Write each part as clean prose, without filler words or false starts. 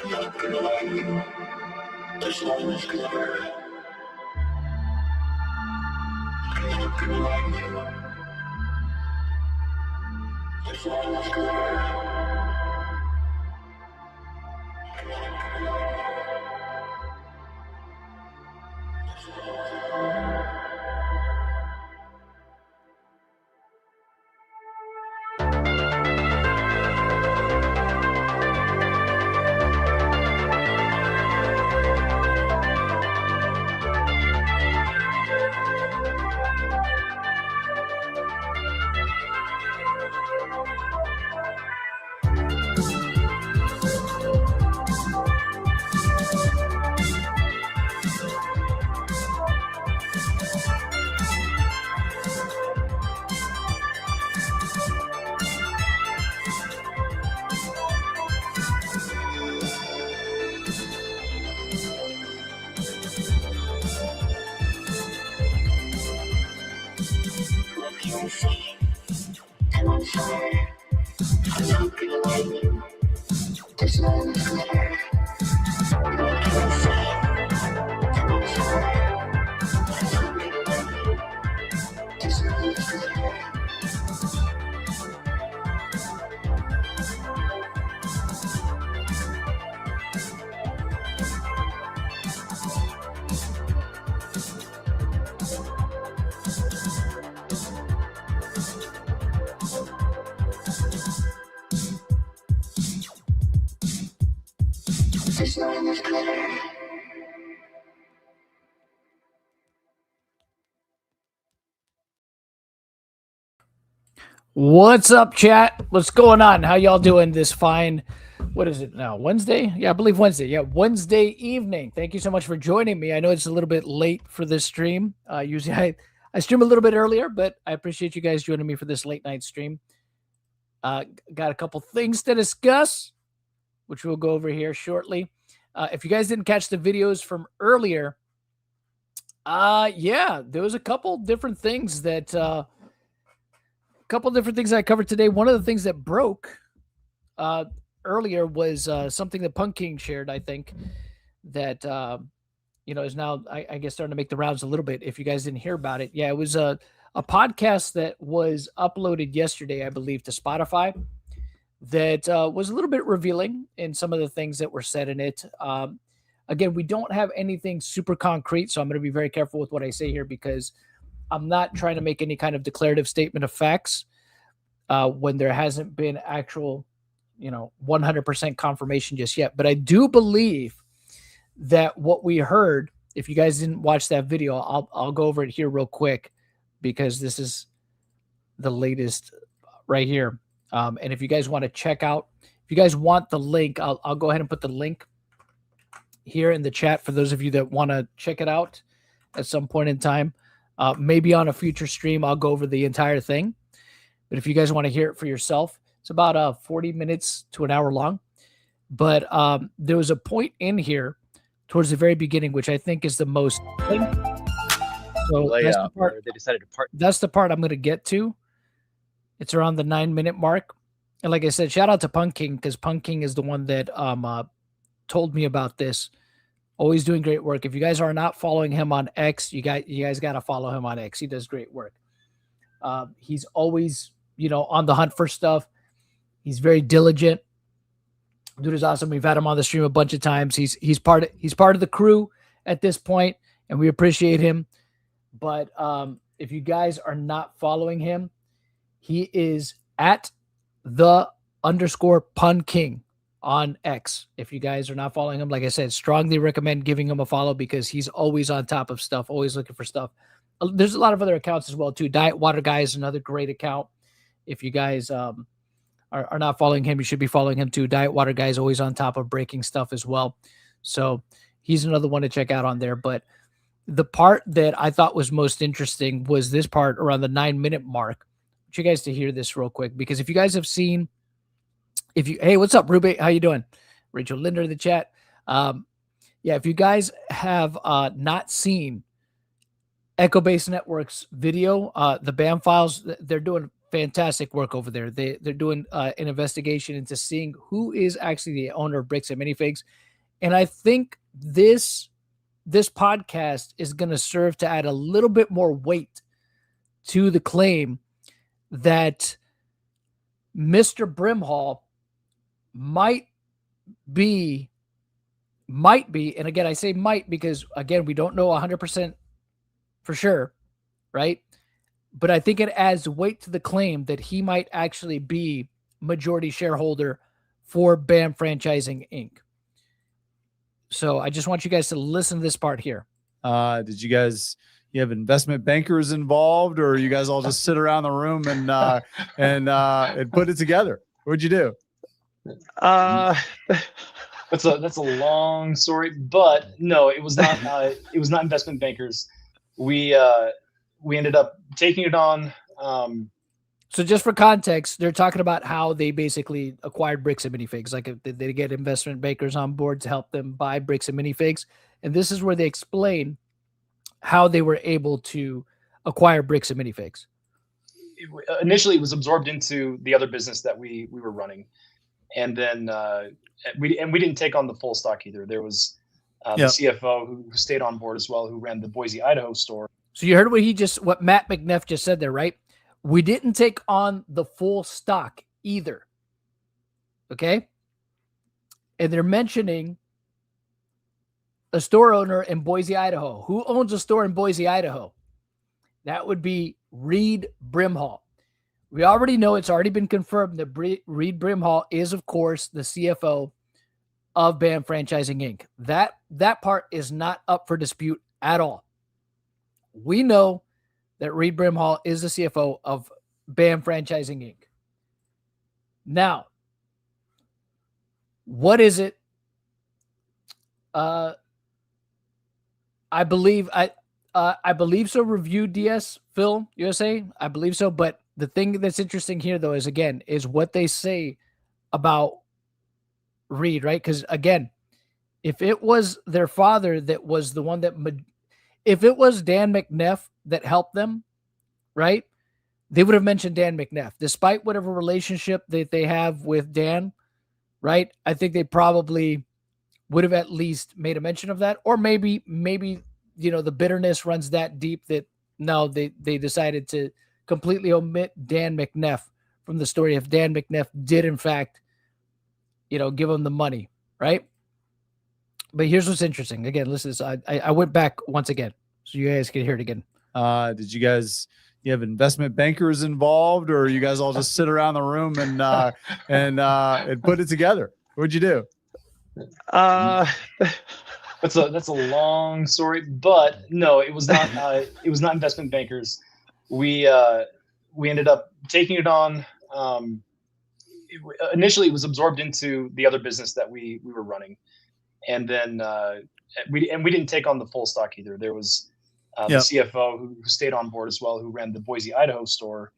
Not gonna lie to you. As long as clever. I'm not gonna lie to you. As long as clever. I'm on fire. I'm not gonna lie to you. As long as clever. I'm not gonna fire. I'm on fire. I'm not gonna lie to you. As long as clever. As long as clever. What's up, chat? What's going on? How y'all doing this fine? What is it now? Wednesday? Yeah, I believe Wednesday. Yeah, Wednesday evening. Thank you so much for joining me. I know it's a little bit late for this stream. Usually I stream a little bit earlier, but I appreciate you guys joining me for this late night stream. Got a couple things to discuss, which we'll go over here shortly. If you guys didn't catch the videos from earlier, yeah, there was a couple different things that I covered today. One of the things that broke earlier was something that Punk King shared, I think, that is now I guess starting to make the rounds a little bit. If you guys didn't hear about it, yeah, it was a podcast that was uploaded yesterday, I believe, to Spotify that was a little bit revealing in some of the things that were said in it. Again, we don't have anything super concrete, so I'm going to be very careful with what I say here because I'm not trying to make any kind of declarative statement of facts when there hasn't been actual, 100% confirmation just yet. But I do believe that what we heard, if you guys didn't watch that video, I'll go over it here real quick because this is the latest right here. And if you guys want to check out, if you guys want the link, I'll go ahead and put the link here in the chat for those of you that want to check it out at some point in time. Maybe on a future stream, I'll go over the entire thing. But if you guys want to hear it for yourself, it's about 40 minutes to an hour long. But there was a point in here towards the very beginning, which I think is the most. So that's the part, they decided to part. That's the part I'm going to get to. It's around the 9-minute mark. And like I said, shout out to Punk King because Punk King is the one that told me about this. Always doing great work. If you guys are not following him on X, you guys got to follow him on X. He does great work. He's always, on the hunt for stuff. He's very diligent. Dude is awesome. We've had him on the stream a bunch of times. He's part of the crew at this point, and we appreciate him. But if you guys are not following him, he is at _Pun King on X. If you guys are not following him, like I said, strongly recommend giving him a follow because he's always on top of stuff, always looking for stuff. There's a lot of other accounts as well too. Diet Water Guy is another great account. If you guys are not following him, you should be following him too. Diet Water Guy is always on top of breaking stuff as well. So he's another one to check out on there. But the part that I thought was most interesting was this part around the 9-minute mark. I want you guys to hear this real quick, because if you guys have seen, hey, what's up, Ruby? How you doing? Rachel Linder in the chat. Yeah, if you guys have not seen Echo Base Network's video, the BAM files, they're doing fantastic work over there. They're doing an investigation into seeing who is actually the owner of Bricks and Minifigs. And I think this podcast is going to serve to add a little bit more weight to the claim that Mr. Brimhall might be, and again, I say might because, again, we don't know 100% for sure, right? But I think it adds weight to the claim that he might actually be majority shareholder for BAM Franchising Inc. So I just want you guys to listen to this part here. Did you have investment bankers involved, or you guys all just sit around the room and put it together? What'd you do? That's a long story, but no, it was not. It was not investment bankers. We ended up taking it on. So just for context, they're talking about how they basically acquired Bricks and Minifigs. Like they get investment bankers on board to help them buy Bricks and Minifigs. And this is where they explain how they were able to acquire Bricks and Minifigs. Initially, it was absorbed into the other business that we were running. And then we didn't take on the full stock either. There was the CFO who stayed on board as well, who ran the Boise, Idaho store. So you heard what Matt McNeff just said there, right? We didn't take on the full stock either. Okay? And they're mentioning a store owner in Boise, Idaho. Who owns a store in Boise, Idaho? That would be Reed Brimhall. We already know, it's already been confirmed that Reed Brimhall is, of course, the CFO of BAM Franchising Inc. That part is not up for dispute at all. We know that Reed Brimhall is the CFO of BAM Franchising Inc. Now, what is it? I believe so. Review DS Phil USA. I believe so. But the thing that's interesting here, though, is what they say about Reed, right? Because again, if it was their father that was the one that, if it was Dan McNeff that helped them, right, they would have mentioned Dan McNeff, despite whatever relationship that they have with Dan, right? I think they probably would have at least made a mention of that, or maybe the bitterness runs that deep that no, they decided to completely omit Dan McNeff from the story if Dan McNeff did in fact, give them the money, right? But here's what's interesting. Again, listen, I went back once again so you guys can hear it again. Did you have investment bankers involved, or you guys all just sit around the room and put it together? What'd you do? That's a long story, but no, it was not. It was not investment bankers. We ended up taking it on. Initially, it was absorbed into the other business that we were running, and then we didn't take on the full stock either. There was the CFO who stayed on board as well, who ran the Boise, Idaho store,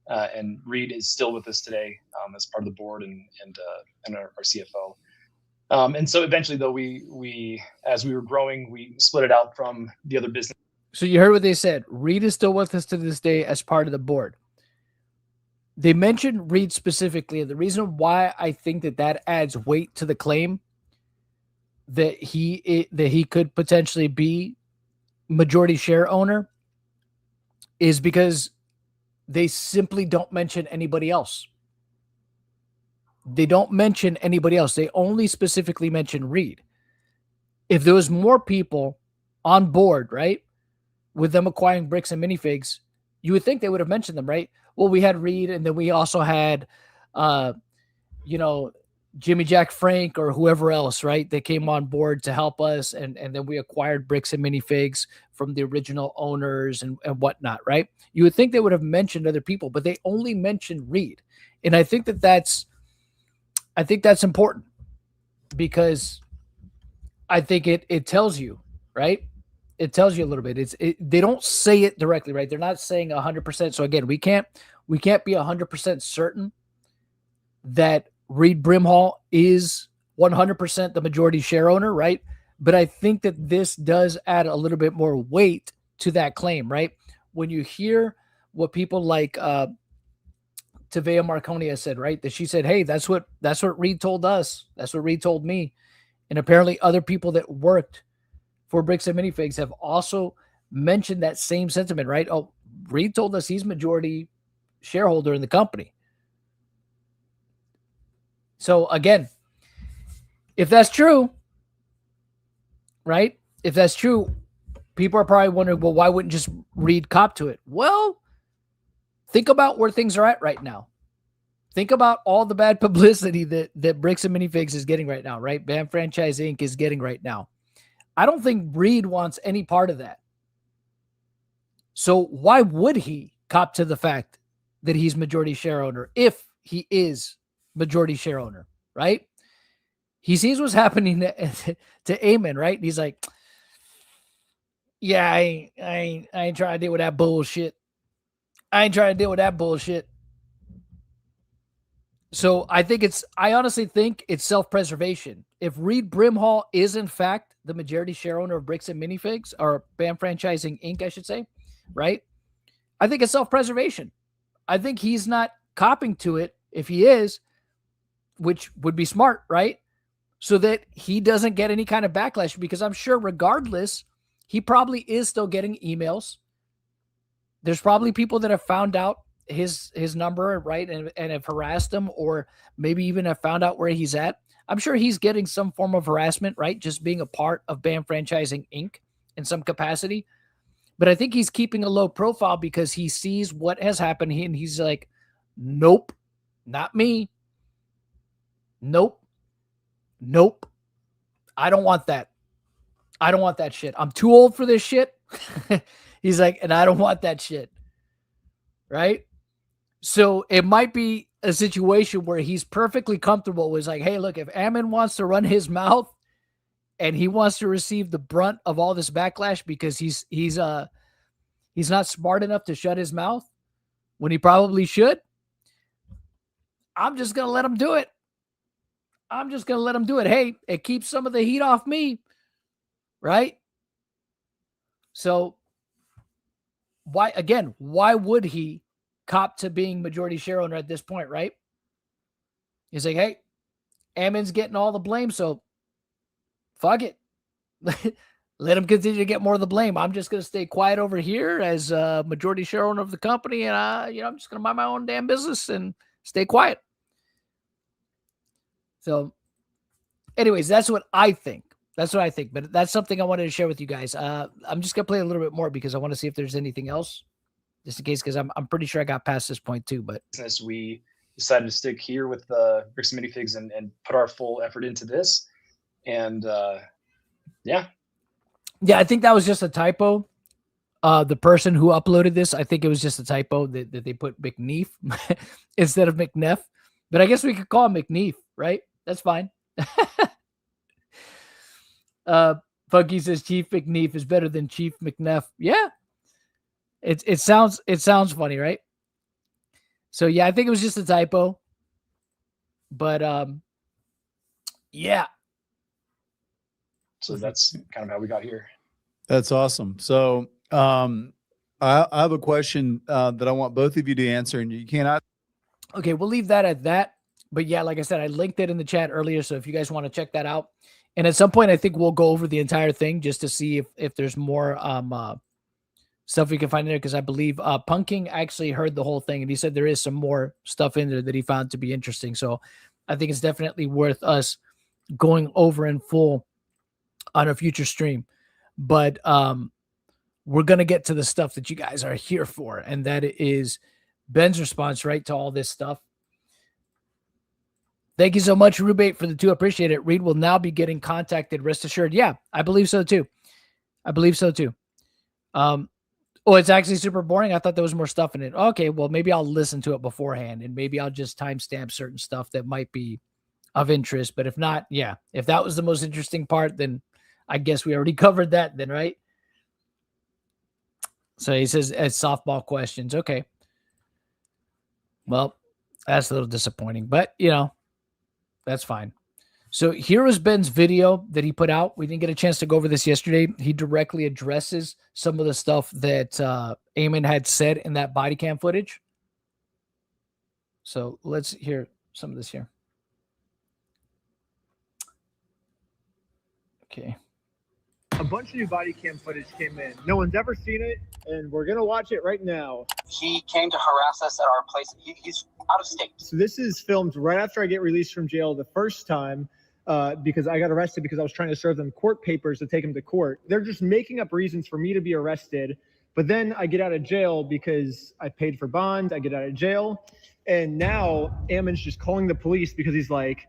and Reed is still with us today as part of the board and our CFO. And so eventually, though, we as we were growing, we split it out from the other business. So you heard what they said. Reed is still with us to this day as part of the board. They mentioned Reed specifically, and the reason why I think that adds weight to the claim that he could potentially be majority share owner is because they simply don't mention anybody else. They don't mention anybody else. They only specifically mention Reed. If there was more people on board, right, with them acquiring Bricks and Minifigs, you would think they would have mentioned them, right? Well, we had Reed, and then we also had, Jimmy Jack Frank or whoever else, right? They came on board to help us. And then we acquired Bricks and Minifigs from the original owners and whatnot, right? You would think they would have mentioned other people, but they only mentioned Reed. And I think that's important because I think it tells you, right? It tells you a little bit. They don't say it directly, right? They're not saying 100%. So again, we can't be 100% certain that Reed Brimhall is 100% the majority share owner, right? But I think that this does add a little bit more weight to that claim, right? When you hear what people like Tavea Marconia said, right? That she said, hey, that's what Reed told us. That's what Reed told me. And apparently other people that worked for Bricks and Minifigs have also mentioned that same sentiment, right? Oh, Reed told us he's majority shareholder in the company. So again, if that's true, right? If that's true, people are probably wondering, well, why wouldn't just Reed cop to it? Well, think about where things are at right now. Think about all the bad publicity that Bricks and Minifigs is getting right now, right? BAM Franchise Inc. is getting right now. I don't think Reed wants any part of that. So why would he cop to the fact that he's majority share owner if he is majority share owner, right? He sees what's happening to Ammon, right? And he's like, yeah, I ain't trying to deal with that bullshit. I ain't trying to deal with that bullshit. So I honestly think it's self-preservation. If Reed Brimhall is in fact the majority share owner of Bricks and Minifigs, or BAM Franchising Inc., I should say, right? I think it's self-preservation. I think he's not copping to it if he is, which would be smart, right? So that he doesn't get any kind of backlash, because I'm sure regardless, he probably is still getting emails. There's probably people that have found out his number, right, and have harassed him, or maybe even have found out where he's at. I'm sure he's getting some form of harassment, right? Just being a part of BAM Franchising Inc. in some capacity. But I think he's keeping a low profile because he sees what has happened, and he's like, nope, not me. Nope. I don't want that. I don't want that shit. I'm too old for this shit. He's like, and I don't want that shit. Right? So it might be a situation where he's perfectly comfortable with, like, hey, look, if Ammon wants to run his mouth and he wants to receive the brunt of all this backlash because he's not smart enough to shut his mouth when he probably should, I'm just going to let him do it. Hey, it keeps some of the heat off me. Right? So why would he cop to being majority share owner at this point, right? He's like, hey, Ammon's getting all the blame, so fuck it. Let him continue to get more of the blame. I'm just going to stay quiet over here as a majority share owner of the company, and I'm just going to mind my own damn business and stay quiet. So anyways, that's what I think. But that's something I wanted to share with you guys. I'm just going to play a little bit more because I want to see if there's anything else, just in case, because I'm pretty sure I got past this point too. But we decided to stick here with Bricks and Minifigs and put our full effort into this. And yeah, I think that was just a typo. The person who uploaded this, I think it was just a typo that they put McNeef instead of McNeff. But I guess we could call him McNeef, right? That's fine. Funky says Chief McNeef is better than Chief McNeff. Yeah. It sounds funny, right? So yeah, I think it was just a typo. But yeah. So that's kind of how we got here. That's awesome. So I have a question that I want both of you to answer, and you cannot. Okay, we'll leave that at that. But yeah, like I said, I linked it in the chat earlier, so if you guys want to check that out. And at some point, I think we'll go over the entire thing just to see if there's more stuff we can find in there, because I believe Punking actually heard the whole thing, and he said there is some more stuff in there that he found to be interesting. So I think it's definitely worth us going over in full on a future stream. But we're going to get to the stuff that you guys are here for, and that is Ben's response, right, to all this stuff. Thank you so much, Rubate, for the 2. Appreciate it. Reed will now be getting contacted. Rest assured. Yeah, I believe so too. Oh, it's actually super boring. I thought there was more stuff in it. Okay, well, maybe I'll listen to it beforehand, and maybe I'll just timestamp certain stuff that might be of interest. But if not, yeah, if that was the most interesting part, then I guess we already covered that then, right? So he says, as softball questions. Okay. Well, that's a little disappointing, but, that's fine. So here was Ben's video that he put out. We didn't get a chance to go over this yesterday. He directly addresses some of the stuff that Ammon had said in that body cam footage. So let's hear some of this here. Okay. A bunch of new body cam footage came in. No one's ever seen it, and we're going to watch it right now. He came to harass us at our place. He's out of state. So this is filmed right after I get released from jail the first time. Because I got arrested because I was trying to serve them court papers to take them to court. They're just making up reasons for me to be arrested. But then I get out of jail because I paid for bond. I get out of jail. And now Ammon's just calling the police because he's like,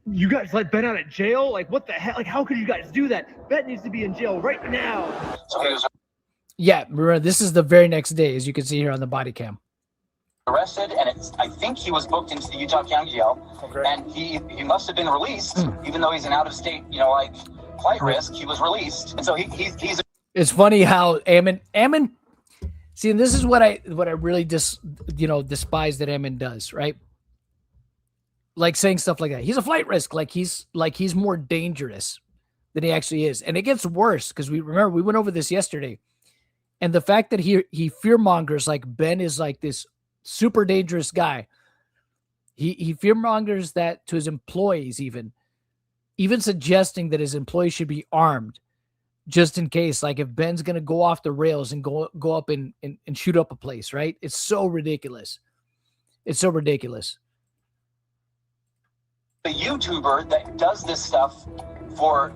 you guys let Ben out of jail? Like, what the hell? Like, how could you guys do that? Ben needs to be in jail right now. So he was Yeah, remember, this is the very next day, as you can see here on the body cam. arrested, and I think he was booked into the Utah County Jail. Okay. And he must have been released, even though he's an out-of-state, flight risk. He was released, and so he's. It's funny how Ammon. See, and this is what I really despise that Ammon does, right? Like saying stuff like that. He's a flight risk, like he's more dangerous than he actually is, and it gets worse because we went over this yesterday, and the fact that he fearmongers like Ben is like this super dangerous guy. He fearmongers that to his employees, even suggesting that his employees should be armed just in case, like if Ben's gonna go off the rails and go up and shoot up a place, right? It's so ridiculous. It's so ridiculous. a YouTuber that does this stuff for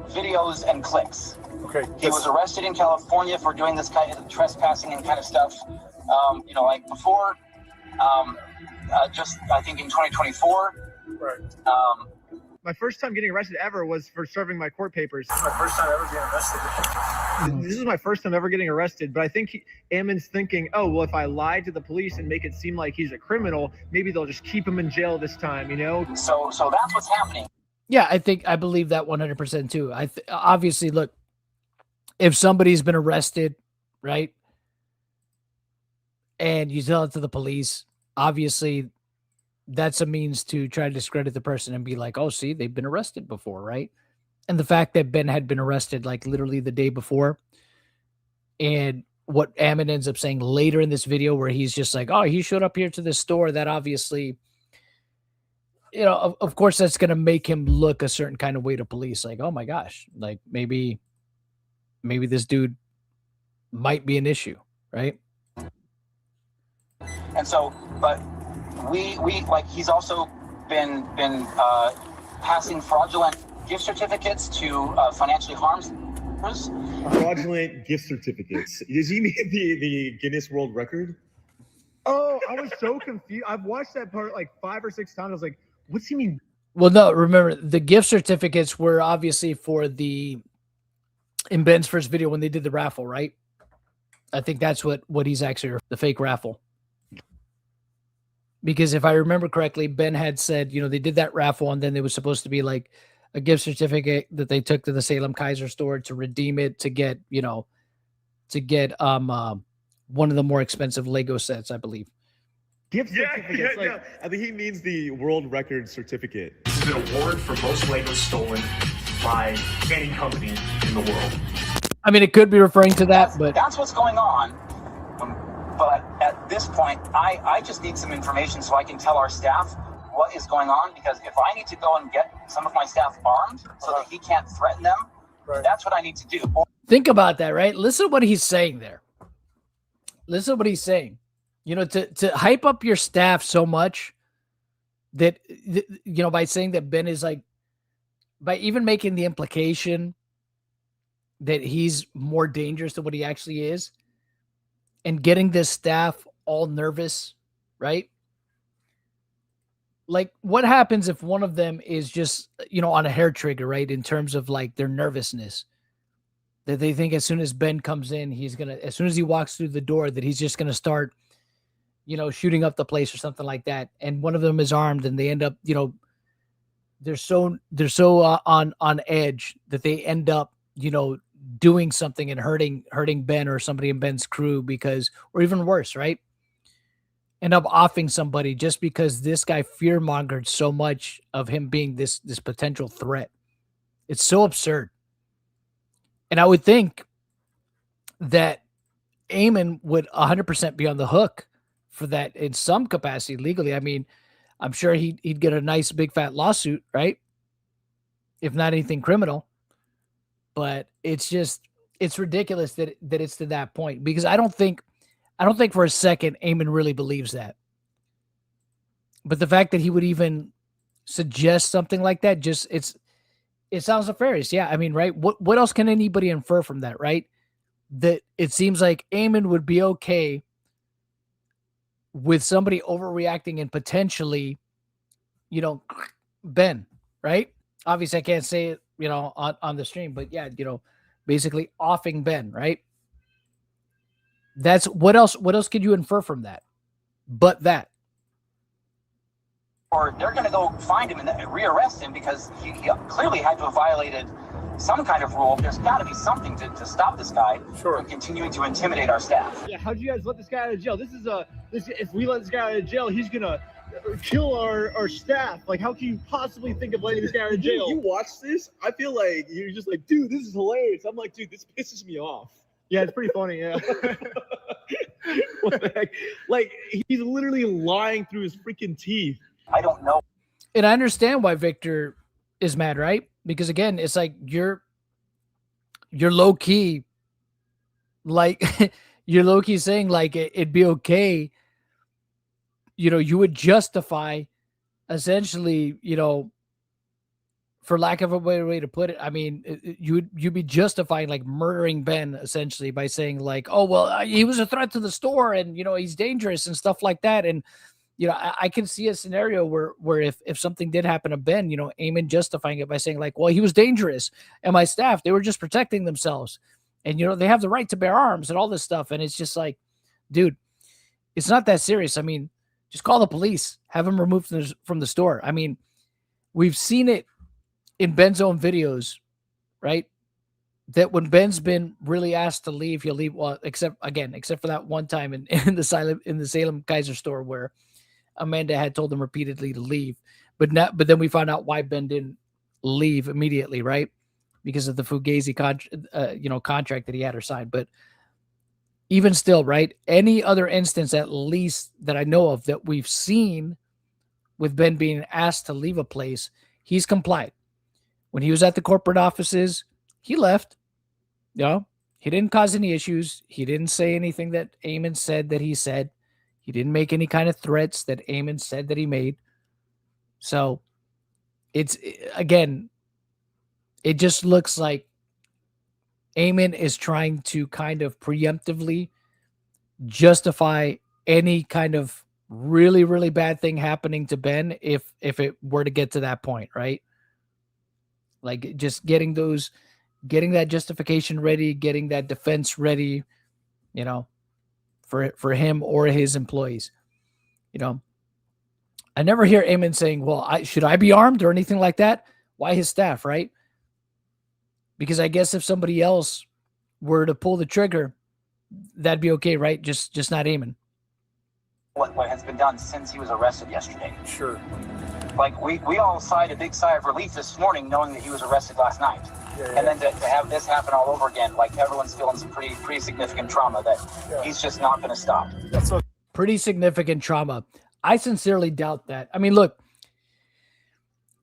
videos and clicks. Okay. He was arrested in California for doing this kind of trespassing and kind of stuff. Like before, just I think in 2024. Right. My first time getting arrested ever was for serving my court papers. This is my first time ever getting arrested. This is my first time ever getting arrested, but I think Ammon's thinking, oh, well, if I lie to the police and make it seem like he's a criminal, maybe they'll just keep him in jail this time, So that's what's happening. Yeah, I believe that 100% too. Obviously, look, if somebody's been arrested, right, and you tell it to the police, obviously that's a means to try to discredit the person and be like, oh, see, they've been arrested before, right? And the fact that Ben had been arrested like literally the day before, and what Ammon ends up saying later in this video where he's just like, oh, he showed up here to the store, that obviously, of course that's going to make him look a certain kind of way to police. Like, oh my gosh, like maybe this dude might be an issue, right? And so, but we like he's also been passing fraudulent gift certificates to financially harmed persons. Fraudulent gift certificates. Does he mean the Guinness World Record? Oh, I was so confused. I've watched that part like 5 or 6 times. I was like, what's he mean? Well, no, remember the gift certificates were obviously for in Ben's first video when they did the raffle, right? I think that's what he's actually, the fake raffle. Because if I remember correctly, Ben had said, they did that raffle and then there was supposed to be like a gift certificate that they took to the Salem Kaiser store to redeem it to get, one of the more expensive Lego sets, I believe. Gift certificates. Yeah. I think he means the world record certificate. This is an award for most Legos stolen by any company in the world. I mean, it could be referring to that, but That's what's going on. But at this point, I just need some information so I can tell our staff what is going on, because if I need to go and get some of my staff armed so that he can't threaten them, that's what I need to do. think about that, right? Listen to what he's saying there. Listen to what he's saying. To hype up your staff so much that, by saying that Ben is like, by even making the implication that he's more dangerous than what he actually is, and getting this staff all nervous, right? like what happens if one of them is just, on a hair trigger, right? In terms of like their nervousness, that they think as soon as Ben comes in, as soon as he walks through the door, that he's just going to start, shooting up the place or something like that. And one of them is armed and they end up, they're so on edge that they end up, doing something and hurting Ben or somebody in Ben's crew or even worse, right? End up offing somebody just because this guy fear-mongered so much of him being this potential threat. It's so absurd. And I would think that Ammon would 100% be on the hook for that in some capacity legally. I mean, I'm sure he'd get a nice big fat lawsuit, right? If not anything criminal. But it's ridiculous that it's to that point, because I don't think for a second Ammon really believes that. But the fact that he would even suggest something like that, it sounds nefarious. Yeah, I mean, right? What else can anybody infer from that, right? That it seems like Ammon would be okay with somebody overreacting and potentially, Ben, right? Obviously, I can't say it, on the stream, but yeah, basically offing Ben, right? That's what else could you infer from that? But that. Or they're going to go find him and rearrest him because he clearly had to have violated some kind of rule. There's got to be something to stop this guy from continuing to intimidate our staff. Yeah, how'd you guys let this guy out of jail? If we let this guy out of jail, he's gonna kill our staff. Like, how can you possibly think of letting this guy out of jail? You watch this, I feel like you're just like, dude, this is hilarious. I'm like, dude, this pisses me off. Yeah, it's pretty funny. Yeah. What the heck? Like, he's literally lying through his freaking teeth. I don't know. And I understand why Victor is mad, right? Because again, it's like you're low key, like you're low key saying like it'd be okay. You would justify essentially, for lack of a better way to put it. I mean, you'd be justifying like murdering Ben essentially by saying like, oh, well, he was a threat to the store and, he's dangerous and stuff like that. And, I can see a scenario where if something did happen to Ben, Ammon justifying it by saying like, well, he was dangerous and my staff, they were just protecting themselves and, they have the right to bear arms and all this stuff. And it's just like, dude, it's not that serious. I mean, just call the police, have him removed from the store. I mean, we've seen it in Ben's own videos, right? That when Ben's been really asked to leave, he'll leave. Well, except for that one time in the Salem Kaiser store where Amanda had told him repeatedly to leave, but then we found out why Ben didn't leave immediately, right? Because of the Fugazi contract that he had her signed. But even still, right? Any other instance, at least that I know of, that we've seen with Ben being asked to leave a place, he's complied. When he was at the corporate offices, he left. He didn't cause any issues. He didn't say anything that Ammon said that he said. He didn't make any kind of threats that Ammon said that he made. So it just looks like Ammon is trying to kind of preemptively justify any kind of really, really bad thing happening to Ben if it were to get to that point, right? Like just getting that justification ready, getting that defense ready, for him or his employees. I never hear Ammon saying, well, should I be armed or anything like that? Why his staff, right? Because I guess if somebody else were to pull the trigger, that'd be okay, right? Just not Ammon. What has been done since he was arrested yesterday. Sure. Like, we all sighed a big sigh of relief this morning knowing that he was arrested last night. Yeah. And then to have this happen all over again, like everyone's feeling some pretty significant trauma that he's just not going to stop. That's pretty significant trauma. I sincerely doubt that. I mean, look,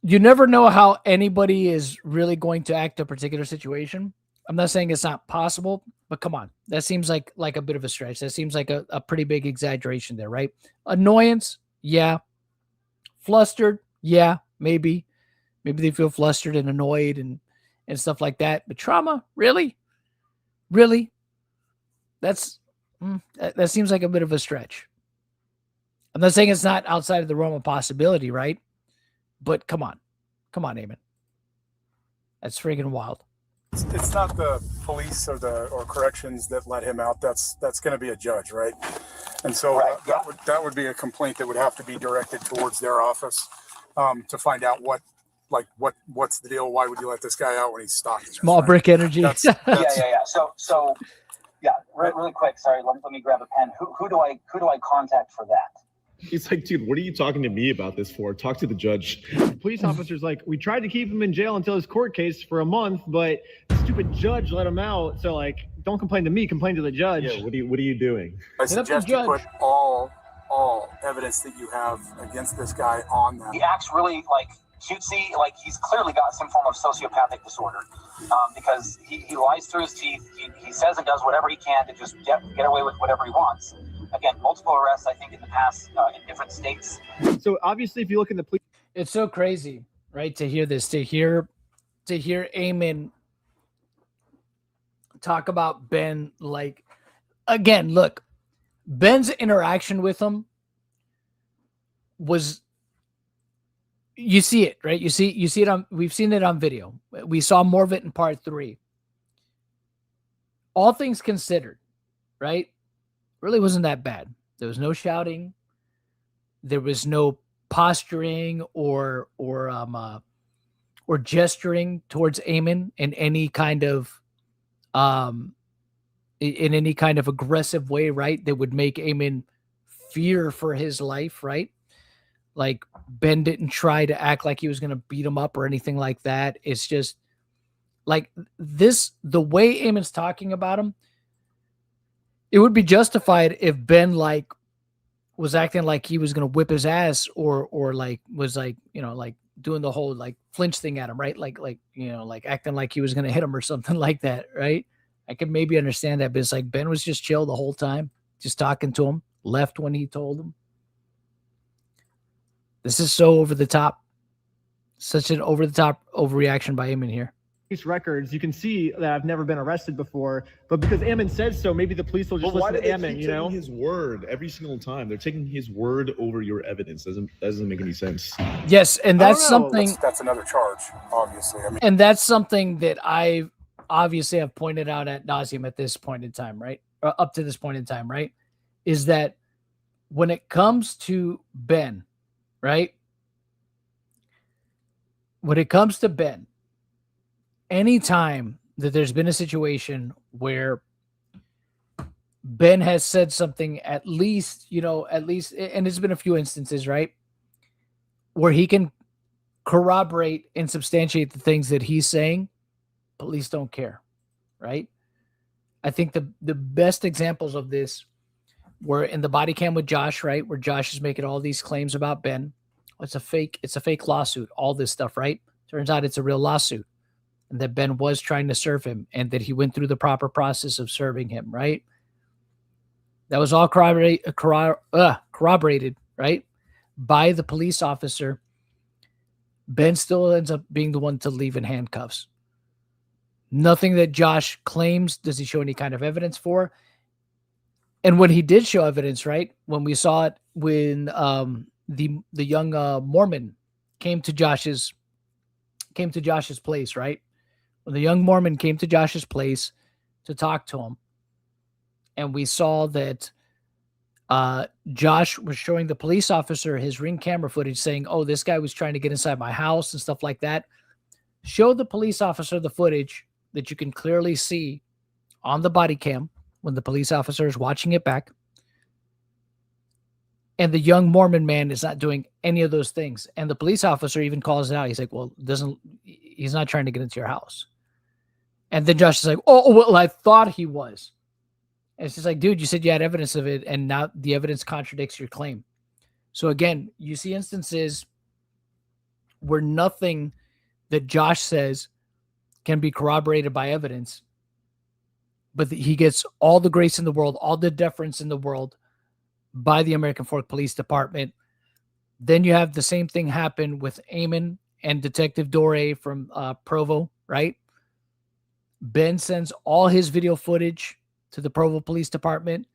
you never know how anybody is really going to act in a particular situation. I'm not saying it's not possible, but come on. That seems like a bit of a stretch. That seems like a pretty big exaggeration there, right? Annoyance, yeah. Flustered, yeah, maybe. Maybe they feel flustered and annoyed and stuff like that. But trauma, really? Really? That seems like a bit of a stretch. I'm not saying it's not outside of the realm of possibility, right? But come on, Ammon. That's freaking wild. It's not the police or corrections that let him out. That's going to be a judge, right? And so that would be a complaint that would have to be directed towards their office to find out what's the deal. Why would you let this guy out when he's stalking? Small brick energy. Yeah. So really quick. Sorry, let me grab a pen. Who do I contact for that? He's like, dude, what are you talking to me about this for? Talk to the judge. The police officer's like, we tried to keep him in jail until his court case for a month, but the stupid judge let him out. So like, don't complain to me, complain to the judge. Yeah, what are you doing? I suggest you put all evidence that you have against this guy on that. He acts really like cutesy, like he's clearly got some form of sociopathic disorder, because he lies through his teeth. He says and does whatever he can to just get away with whatever he wants. Again, multiple arrests, I think, in the past in different states. So obviously, if you look in the police, it's so crazy, right? To hear this, to hear Ammon talk about Ben, like, again, look, Ben's interaction with him was, you see it, right? You see it on, we've seen it on video. We saw more of it in part 3. All things considered, right? Really wasn't that bad. There was no shouting. There was no posturing or gesturing towards Ammon in any kind of aggressive way, right? That would make Ammon fear for his life, right? Like Ben didn't try to act like he was going to beat him up or anything like that. It's just like this, the way Ammon's talking about him, it would be justified if Ben like was acting like he was going to whip his ass or like was like, you know, like doing the whole like flinch thing at him, right? Like, you know, like acting like he was going to hit him or something like that, right? I could maybe understand that, but it's like Ben was just chill the whole time, just talking to him, left when he told him. This is so over the top. Such an over the top overreaction by Ammon here. records, you can see that I've never been arrested before, but because Ammon said so, maybe the police will just listen to Ammon, you know? His word every single time. They're taking his word over your evidence. Doesn't make any sense. Yes, and that's something. That's another charge, obviously. I mean, and that's something that I obviously have pointed out ad nauseum at this point in time, right? Or up to this point in time, right? Is that when it comes to Ben, right? When it comes to Ben, anytime that there's been a situation where Ben has said something, at least, and there's been a few instances, right, where he can corroborate and substantiate the things that he's saying, police don't care, right? I think the best examples of this were in the body cam with Josh, right, where Josh is making all these claims about Ben. It's a fake lawsuit, all this stuff, right? Turns out it's a real lawsuit, and that Ben was trying to serve him and that he went through the proper process of serving him, right? That was all corroborated, right, by the police officer. Ben still ends up being the one to leave in handcuffs. Nothing that Josh claims does he show any kind of evidence for. And when he did show evidence, right, when we saw it when the young Mormon came to Josh's place, right? When the young Mormon came to Josh's place to talk to him, and we saw that Josh was showing the police officer his Ring camera footage saying, oh, this guy was trying to get inside my house and stuff like that. Show the police officer the footage that you can clearly see on the body cam when the police officer is watching it back. And the young Mormon man is not doing any of those things. And the police officer even calls it out. He's like, well, he's not trying to get into your house. And then Josh is like, oh, well, I thought he was. And it's just like, dude, you said you had evidence of it, and now the evidence contradicts your claim. So again, you see instances where nothing that Josh says can be corroborated by evidence, but he gets all the grace in the world, all the deference in the world by the American Fork Police Department. Then you have the same thing happen with Ammon and Detective Dore from Provo, right? Ben sends all his video footage to the Provo Police Department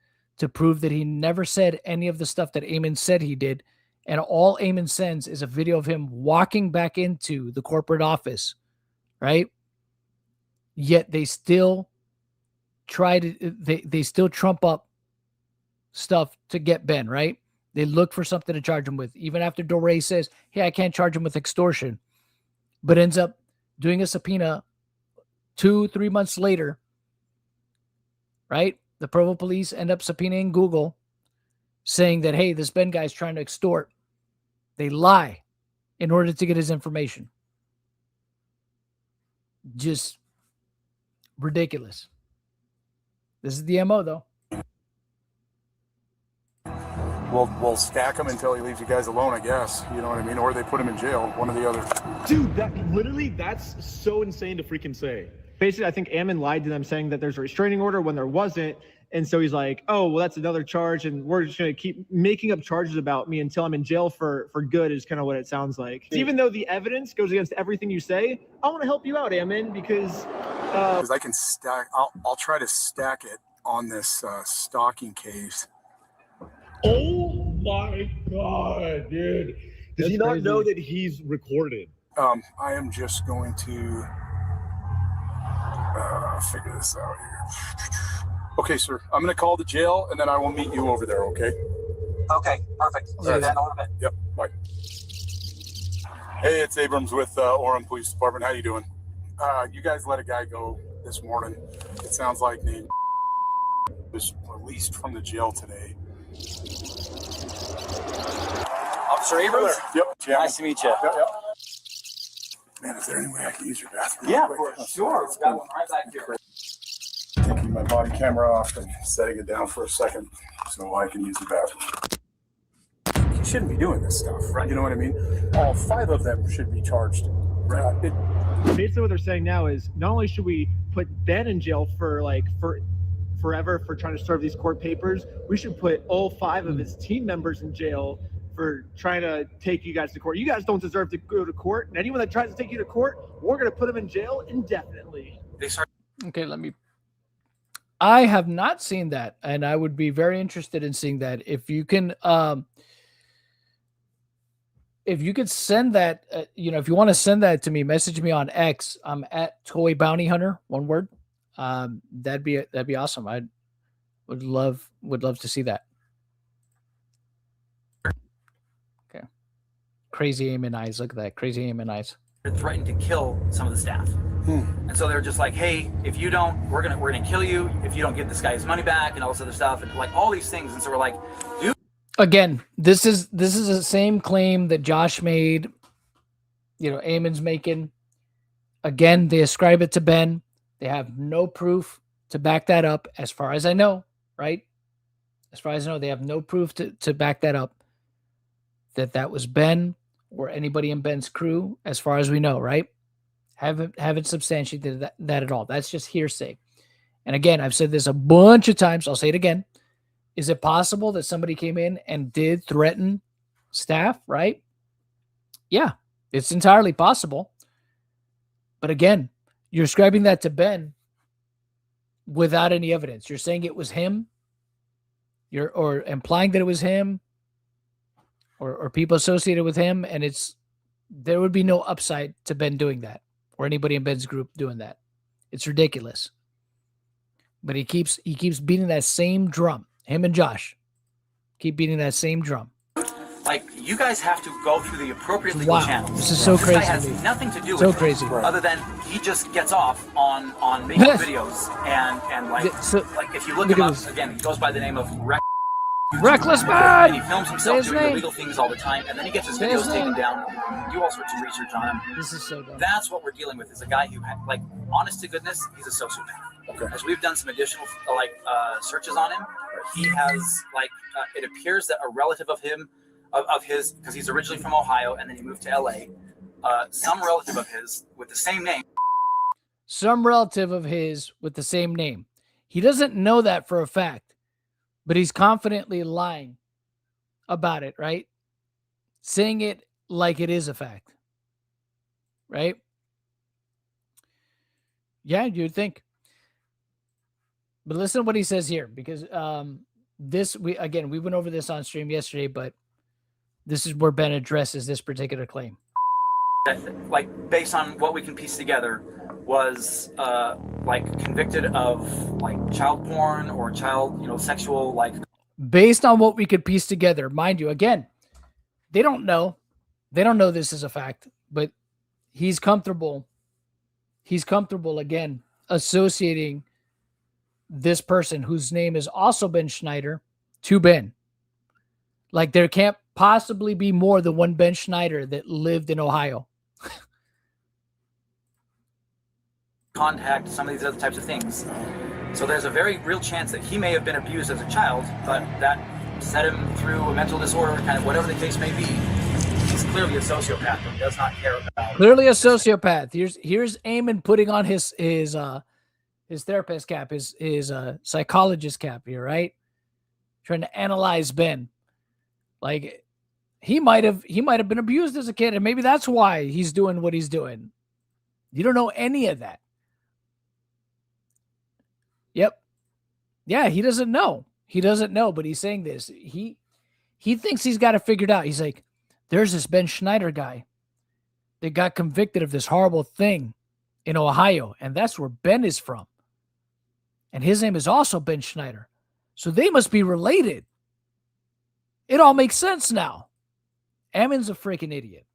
to prove that he never said any of the stuff that Ammon said he did. And all Ammon sends is a video of him walking back into the corporate office, right? Yet they still they still trump up stuff to get Ben, right? They look for something to charge him with. Even after Doré says, hey, I can't charge him with extortion, but ends up doing a subpoena 2-3 months later, right? The Provo police end up subpoenaing Google saying that, hey, this Ben guy's trying to extort. They lie in order to get his information. Just ridiculous. This is the MO, though. We'll stack him until he leaves you guys alone, I guess. You know what I mean? Or they put him in jail, one or the other. Dude, that's so insane to freaking say. Basically, I think Ammon lied to them saying that there's a restraining order when there wasn't. And so he's like, oh, well, that's another charge. And we're just going to keep making up charges about me until I'm in jail for good is kind of what it sounds like. Even though the evidence goes against everything you say, I want to help you out, Ammon, because I can stack, I'll try to stack it on this stalking case. Oh my God, dude. Does he not know that he's recorded? I am just going to figure this out here. Okay, sir. I'm going to call the jail, and then I will meet you over there, okay? Okay, perfect. See you then in a little bit. Yep, bye. Hey, it's Abrams with Orem Police Department. How you doing? You guys let a guy go this morning. It sounds like he was released from the jail today. Officer Abrams? Yep. Yeah. Nice to meet you. Yep, yep. Man, is there any way I can use your bathroom? Yeah, real quick? for sure. We've got one right back here. Taking my body camera off and setting it down for a second so I can use the bathroom. You shouldn't be doing this stuff, right? You know what I mean? All 5 of them should be charged. Right? basically what they're saying now is not only should we put Ben in jail for forever for trying to serve these court papers, we should put all 5 of his team members in jail for trying to take you guys to court. You guys don't deserve to go to court, and anyone that tries to take you to court, we're going to put them in jail indefinitely. Okay, I have not seen that, and I would be very interested in seeing that. If you can, if you could send that, if you want to send that to me, message me on X. I'm at Toy Bounty Hunter, one word. That'd be awesome. I would love to see that. Okay. Crazy aim in eyes. Look at that. Crazy aim in eyes. Threatened to kill some of the staff. And so they're just like, hey, if you don't, we're gonna kill you if you don't get this guy's money back and all this other stuff and like all these things. And so we're like, dude. Again, this is the same claim that Josh made, Ammon's making. Again, they ascribe it to Ben. They have no proof to back that up, as far as I know, right? As far as I know, they have no proof to back that up, that was Ben or anybody in Ben's crew, as far as we know, right? Haven't substantiated that at all. That's just hearsay. And again, I've said this a bunch of times. I'll say it again. Is it possible that somebody came in and did threaten staff, right? Yeah, it's entirely possible. But again, you're ascribing that to Ben without any evidence. You're saying it was him. Or implying that it was him or people associated with him. And there would be no upside to Ben doing that or anybody in Ben's group doing that. It's ridiculous. But he keeps beating that same drum. Him and Josh keep beating that same drum. Like, you guys have to go through the appropriate legal channels. This is so crazy. This guy has nothing to do with so it, crazy. Other than he just gets off on making videos and like if you look him up again, he goes by the name of Reckless Man. And he films himself doing illegal things all the time, and then he gets his videos taken down. Do all sorts of research on him. This is so dumb. That's what we're dealing with. Is a guy who, honest to goodness, he's a sociopath. Okay. As we've done some additional searches on him, he has it appears that a relative of his, because he's originally from Ohio and then he moved to LA, some relative of his with the same name. Some relative of his with the same name. He doesn't know that for a fact, but he's confidently lying about it, right? Saying it like it is a fact, right? Yeah, you'd think. But listen to what he says here, because we went over this on stream yesterday, but this is where Ben addresses this particular claim. Like, based on what we can piece together, was like convicted of like child porn or child, sexual, like. Based on what we could piece together, mind you, again, they don't know this is a fact, but he's comfortable again associating this person whose name is also Ben Schneider to Ben. Like, there can't possibly be more than one Ben Schneider that lived in Ohio. Contact, some of these other types of things. So there's a very real chance that he may have been abused as a child, but that set him through a mental disorder, kind of whatever the case may be. He's clearly a sociopath and does not care about. Clearly a sociopath. Here's Ammon putting on his therapist cap, his psychologist cap here, right? Trying to analyze Ben. Like, he might have been abused as a kid, and maybe that's why he's doing what he's doing. You don't know any of that. Yep. Yeah, he doesn't know. He doesn't know, but he's saying this. He thinks he's got it figured out. He's like, there's this Ben Schneider guy that got convicted of this horrible thing in Ohio, and that's where Ben is from. And his name is also Ben Schneider. So they must be related. It all makes sense now. Ammon's a freaking idiot.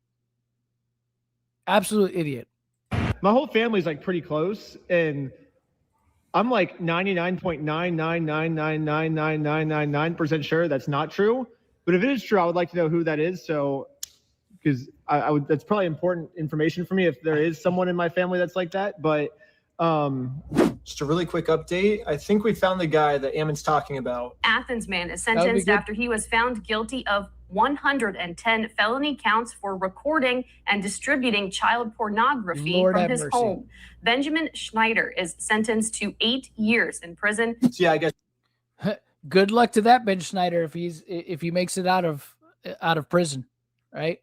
Absolute idiot. My whole family's like pretty close, and I'm like 99.999999999% sure that's not true. But if it is true, I would like to know who that is. So, because I would, that's probably important information for me if there is someone in my family that's like that. But just a really quick update. I think we found the guy that Ammon's talking about. Athens man is sentenced after he was found guilty of 110 felony counts for recording and distributing child pornography from his home. Benjamin Schneider is sentenced to 8 years in prison. So yeah, I guess. Good luck to that Ben Schneider if he makes it out of prison, right?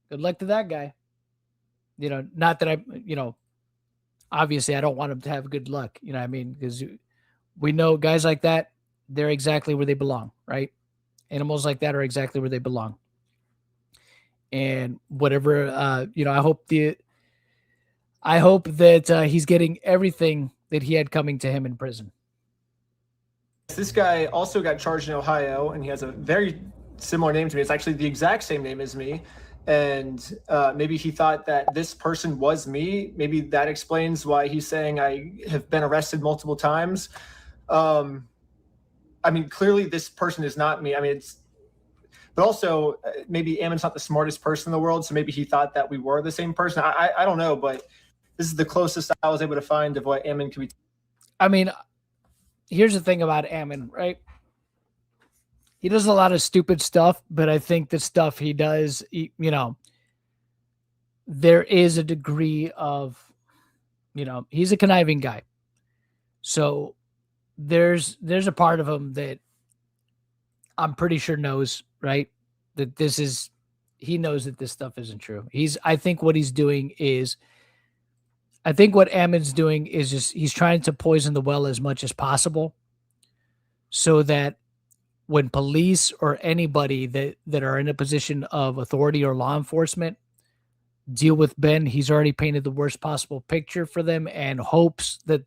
Good luck to that guy. Not that obviously I don't want him to have good luck. You know what I mean? Because we know guys like that, they're exactly where they belong, right? Animals like that are exactly where they belong. And whatever, I hope that he's getting everything that he had coming to him in prison. This guy also got charged in Ohio, and he has a very similar name to me. It's actually the exact same name as me. And maybe he thought that this person was me. Maybe that explains why he's saying I have been arrested multiple times. I mean, clearly this person is not me. I mean, but also maybe Ammon's not the smartest person in the world, so maybe he thought that we were the same person. I don't know, but this is the closest I was able to find of what Ammon could be. I mean, here's the thing about Ammon, right? He does a lot of stupid stuff, but I think the stuff he does, there is a degree of, he's a conniving guy. So there's a part of him that I'm pretty sure knows, right? That he knows that this stuff isn't true. I think what Ammon's doing is just, he's trying to poison the well as much as possible so that when police or anybody that are in a position of authority or law enforcement deal with Ben, he's already painted the worst possible picture for them and hopes that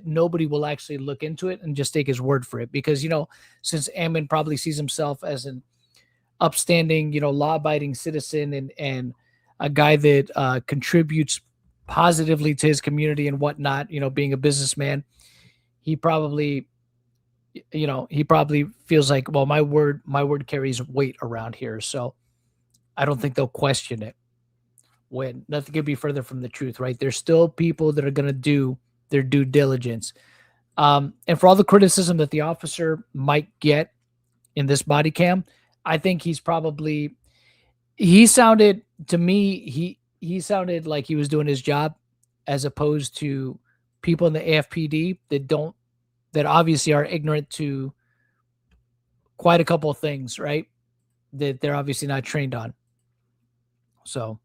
nobody will actually look into it and just take his word for it. Because, since Ammon probably sees himself as an upstanding, law-abiding citizen and a guy that contributes positively to his community and whatnot, being a businessman, he probably feels like, well, my word carries weight around here. So I don't think they'll question it. When nothing could be further from the truth, right? There's still people that are going to do their due diligence. And for all the criticism that the officer might get in this body cam, I think he sounded like he was doing his job, as opposed to people in the AFPD that obviously are ignorant to quite a couple of things, right? That they're obviously not trained on. So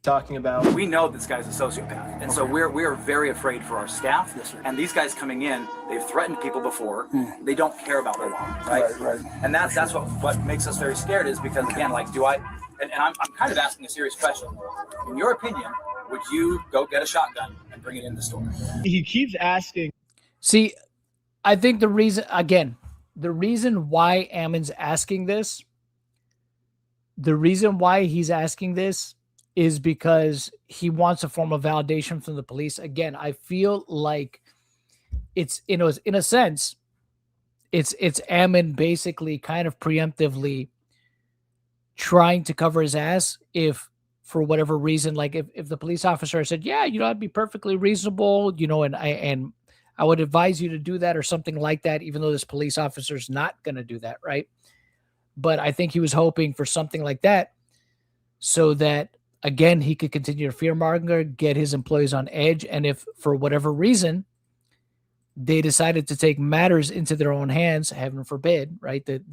talking about. We know this guy's a sociopath, and so we're very afraid for our staff. Yes, sir. And these guys coming in, they've threatened people before. They don't care about the law, right? Right. And that's what makes us very scared, is because, again, like, and I'm kind of asking a serious question. In your opinion, would you go get a shotgun and bring it in the store? He keeps asking. See, I think the reason why Ammon's asking this, the reason why he's asking this is because he wants a form of validation from the police. Again, I feel like it's, in a sense, it's Ammon basically kind of preemptively trying to cover his ass if, for whatever reason, like if the police officer said, yeah, I'd be perfectly reasonable, and I would advise you to do that or something like that, even though this police officer is not going to do that, right? But I think he was hoping for something like that so that, again, he could continue to fearmonger, get his employees on edge. And if for whatever reason they decided to take matters into their own hands, heaven forbid, right? That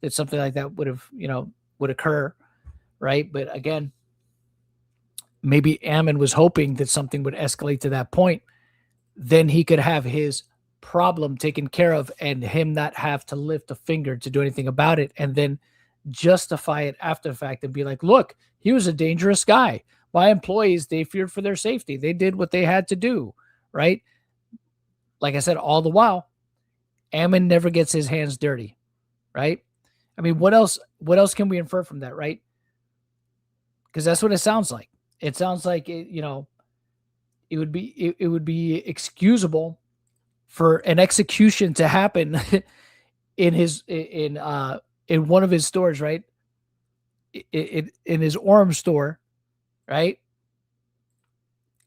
something like that would occur, right? But again, maybe Ammon was hoping that something would escalate to that point. Then he could have his problem taken care of and him not have to lift a finger to do anything about it, and then justify it after the fact and be like, look, he was a dangerous guy. My employees, they feared for their safety. They did what they had to do, right? Like I said, all the while, Ammon never gets his hands dirty, right? I mean, what else can we infer from that, right? Because that's what it sounds like. It sounds like it would be excusable for an execution to happen in one of his stores, right? In his Orem store, right?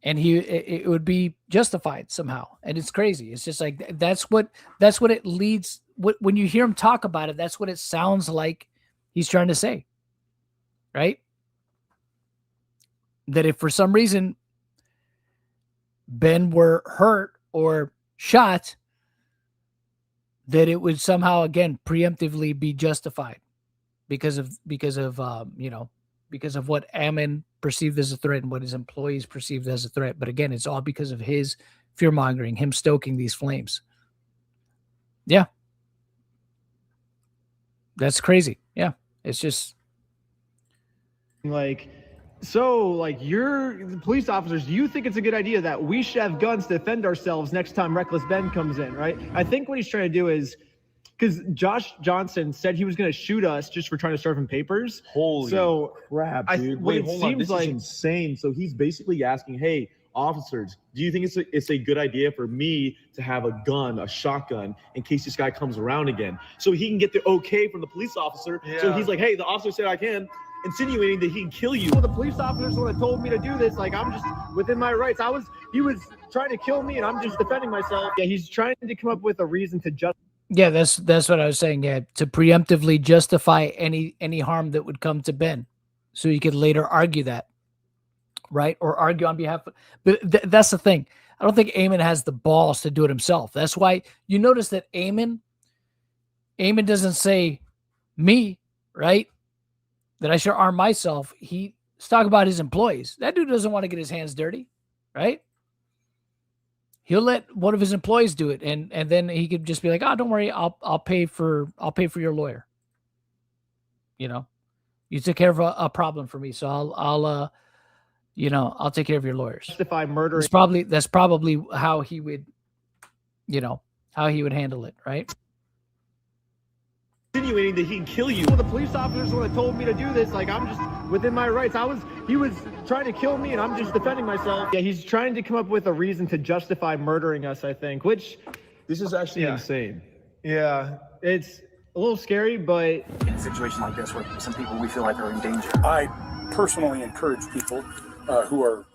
And it would be justified somehow. And it's crazy. It's just like, that's what it leads. When you hear him talk about it, that's what it sounds like he's trying to say, right? That if for some reason Ben were hurt or shot, that it would somehow, again, preemptively be justified because of what Ammon perceived as a threat and what his employees perceived as a threat. But again, it's all because of his fear mongering, him stoking these flames. Yeah. That's crazy. Yeah. It's just like, you're the police officers, do you think it's a good idea that we should have guns to defend ourselves next time Reckless Ben comes in, right? I think what he's trying to do is, because Josh Johnson said he was going to shoot us just for trying to serve him papers. Holy crap, dude. Wait, hold on. This is insane. So he's basically asking, hey, officers, do you think it's a good idea for me to have a gun, a shotgun, in case this guy comes around again? So he can get the okay from the police officer. Yeah. So he's like, hey, the officer said I can, insinuating that he can kill you. Well, the police officers would have told me to do this. Like, I'm just within my rights. He was trying to kill me and I'm just defending myself. Yeah, he's trying to come up with a reason to justify. Yeah, that's what I was saying. Yeah, to preemptively justify any harm that would come to Ben, so you could later argue that, right? Or argue on behalf of. But that's the thing. I don't think Ammon has the balls to do it himself. That's why you notice that Ammon doesn't say me, right? That I should arm myself. He's talking about his employees. That dude doesn't want to get his hands dirty, right? He'll let one of his employees do it, and then he could just be like, "Oh, don't worry, I'll pay for your lawyer. You took care of a problem for me, so I'll take care of your lawyers." Justify murder. That's probably how he would, handle it, right? Insinuating that he can kill you. Well, the police officers would have told me to do this. Like, I'm just within my rights. He was trying to kill me and I'm just defending myself. Yeah, he's trying to come up with a reason to justify murdering us, I think, which this is actually insane. Yeah, it's a little scary, but in a situation like this where some people we feel like are in danger. I personally encourage people who are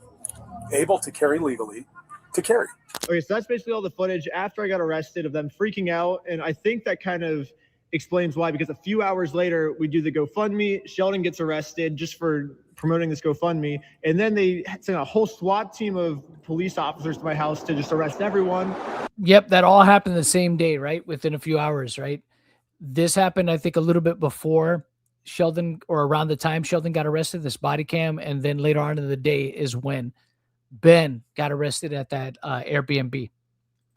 able to carry legally to carry. Okay, so that's basically all the footage after I got arrested of them freaking out. And I think that kind of explains why, because a few hours later we do the GoFundMe. Sheldon gets arrested just for promoting this GoFundMe, and then they sent a whole SWAT team of police officers to my house to just arrest everyone. Yep, that all happened the same day, right? Within a few hours, right? This happened, I think, a little bit before, Sheldon, or around the time Sheldon got arrested, this body cam, and then later on in the day is when Ben got arrested at that Airbnb.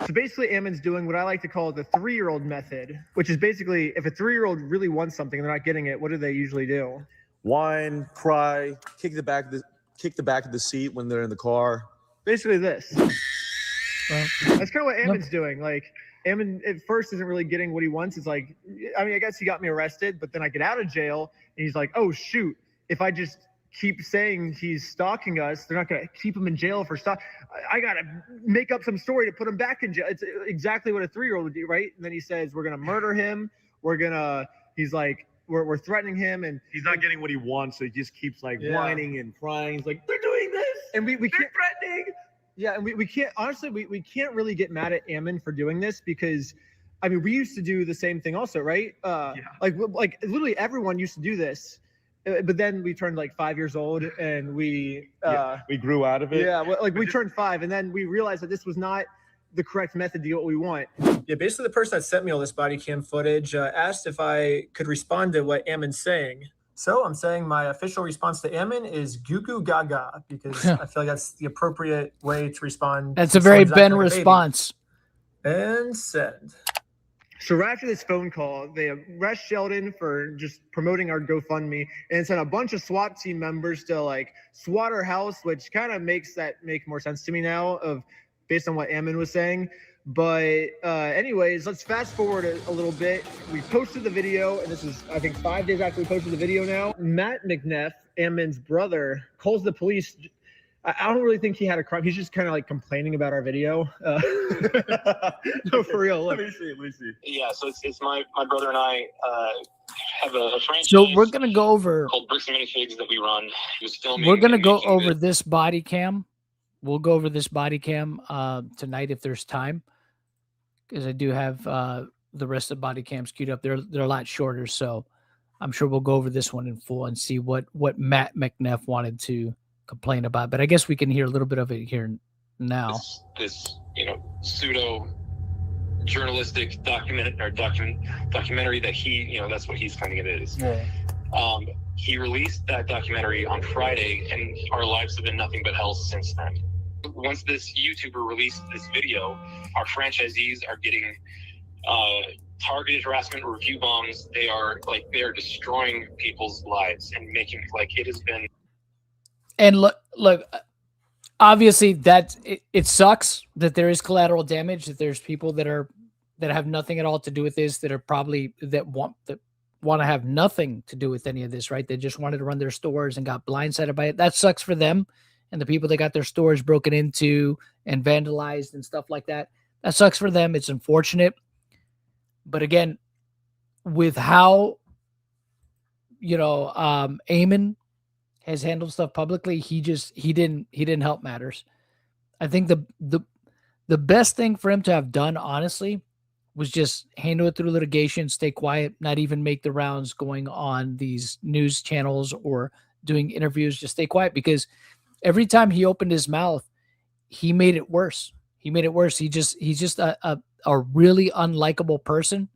So basically, Ammon's doing what I like to call the 3-year-old method, which is basically if a 3-year-old really wants something and they're not getting it, what do they usually do? Whine, cry, kick the back of the seat when they're in the car. Basically this. Well, that's kind of what Ammon's doing. Like, Ammon at first isn't really getting what he wants. It's like, I mean, I guess he got me arrested, but then I get out of jail and he's like, oh shoot, if I just keep saying he's stalking us, they're not going to keep him in jail for stalk. I got to make up some story to put him back in jail. It's exactly what a 3-year-old would do, right? And then he says, we're going to murder him. He's like, we're threatening him, and he's not getting what he wants, so he just keeps like whining and crying. He's like, they're doing this, and we can't threatening. Yeah, and we can't, honestly, we can't really get mad at Ammon for doing this because, I mean, we used to do the same thing also, right? Like literally everyone used to do this. But then we turned like 5 years old and we grew out of it. Yeah, well, we turned 5 and then we realized that this was not the correct method to get what we want. Yeah, basically the person that sent me all this body cam footage asked if I could respond to what Ammon's saying. So I'm saying my official response to Ammon is goo goo gaga because I feel like that's the appropriate way to respond. That's a very Ben response. And send. So right after this phone call, they arrest Sheldon for just promoting our GoFundMe and sent a bunch of SWAT team members to like SWAT our house, which kind of makes that make more sense to me now based on what Ammon was saying. But anyways, let's fast forward a little bit. We posted the video, and this is, I think, 5 days after we posted the video now. Matt McNeff, Ammon's brother, calls the police. I don't really think he had a crime. He's just kind of like complaining about our video. No, for real. Let me see. Yeah, so it's my brother and I have a franchise. So we're gonna go over called Bricks and Minifigs that we run. He was filming. We're gonna go over this body cam. We'll go over this body cam tonight if there's time, because I do have the rest of the body cams queued up. They're a lot shorter, so I'm sure we'll go over this one in full and see what Matt McNeff wanted to complain about. But I guess we can hear a little bit of it here now. This pseudo journalistic documentary that he, that's what he's claiming it is. Yeah. He released that documentary on Friday, and our lives have been nothing but hell since then. Once this YouTuber released this video, our franchisees are getting targeted harassment, review bombs. They are destroying people's lives and making it has been. And look, obviously it sucks that there is collateral damage, that there's people that have nothing at all to do with this, that are probably that want to have nothing to do with any of this, right? They just wanted to run their stores and got blindsided by it. That sucks for them and the people that got their stores broken into and vandalized and stuff like that. That sucks for them. It's unfortunate. But again, with how, Ammon has handled stuff publicly, he didn't help matters. I think the best thing for him to have done, honestly, was just handle it through litigation, stay quiet, not even make the rounds going on these news channels or doing interviews. Just stay quiet, because every time he opened his mouth, he made it worse. He's just a really unlikable person.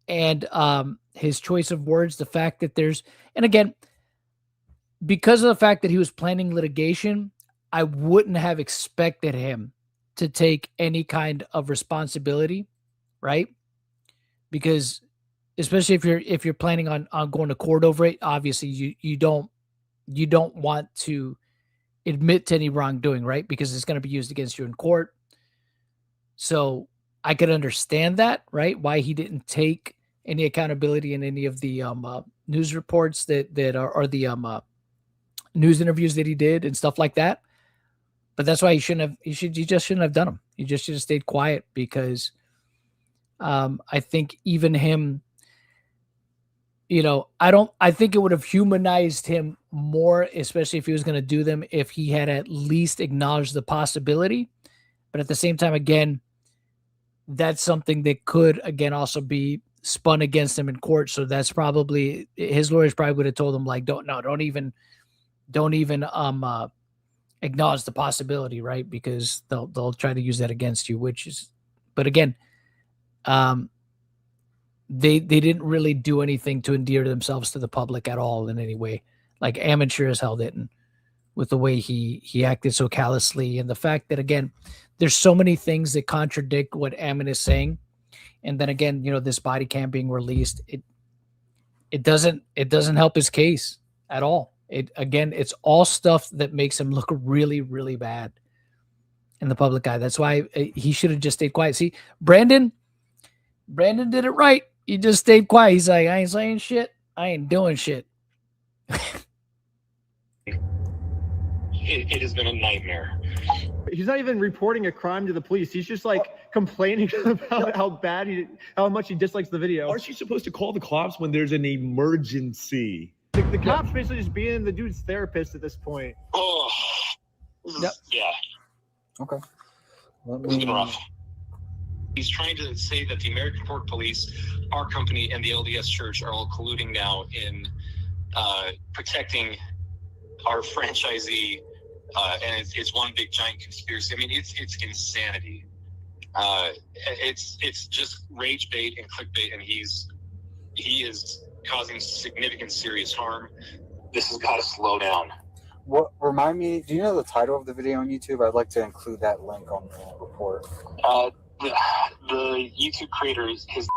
And his choice of words, the fact that and again, because of the fact that he was planning litigation, I wouldn't have expected him to take any kind of responsibility, right? Because especially if you're planning on going to court over it, obviously you don't want to admit to any wrongdoing, right? Because it's going to be used against you in court. So I could understand that, right? Why he didn't take any accountability in any of the news reports that are the news interviews that he did and stuff like that. But that's why he just shouldn't have done them. He just should have stayed quiet, because I think even him, I think it would have humanized him more, especially if he was going to do them, if he had at least acknowledged the possibility. But at the same time, again, that's something that could, again, also be spun against him in court. So that's probably, his lawyers probably would have told him, like, don't even acknowledge the possibility, right? Because they'll try to use that against you, but again, they didn't really do anything to endear themselves to the public at all in any way. Like Ammon sure as hell didn't, with the way he acted so callously, and the fact that, again, there's so many things that contradict what Ammon is saying. And then again, this body cam being released, it doesn't help his case at all. It's all stuff that makes him look really, really bad in the public eye. That's why he should have just stayed quiet. See, Brandon did it right. He just stayed quiet. He's like, I ain't saying shit. I ain't doing shit. It has been a nightmare. He's not even reporting a crime to the police. He's just like complaining about how much he dislikes the video. Aren't you supposed to call the cops when there's an emergency? The cops basically just being the dude's therapist at this point. Oh, Yep. Yeah. Okay. It's been rough. He's trying to say that the American Port Police, our company, and the LDS Church are all colluding now in protecting our franchisee, and it's one big giant conspiracy. I mean, it's insanity. It's just rage bait and clickbait, and he is causing significant serious harm. This has got to slow down. What, remind me, do you know the title of the video on YouTube? I'd like to include that link on the report. The YouTube creator is his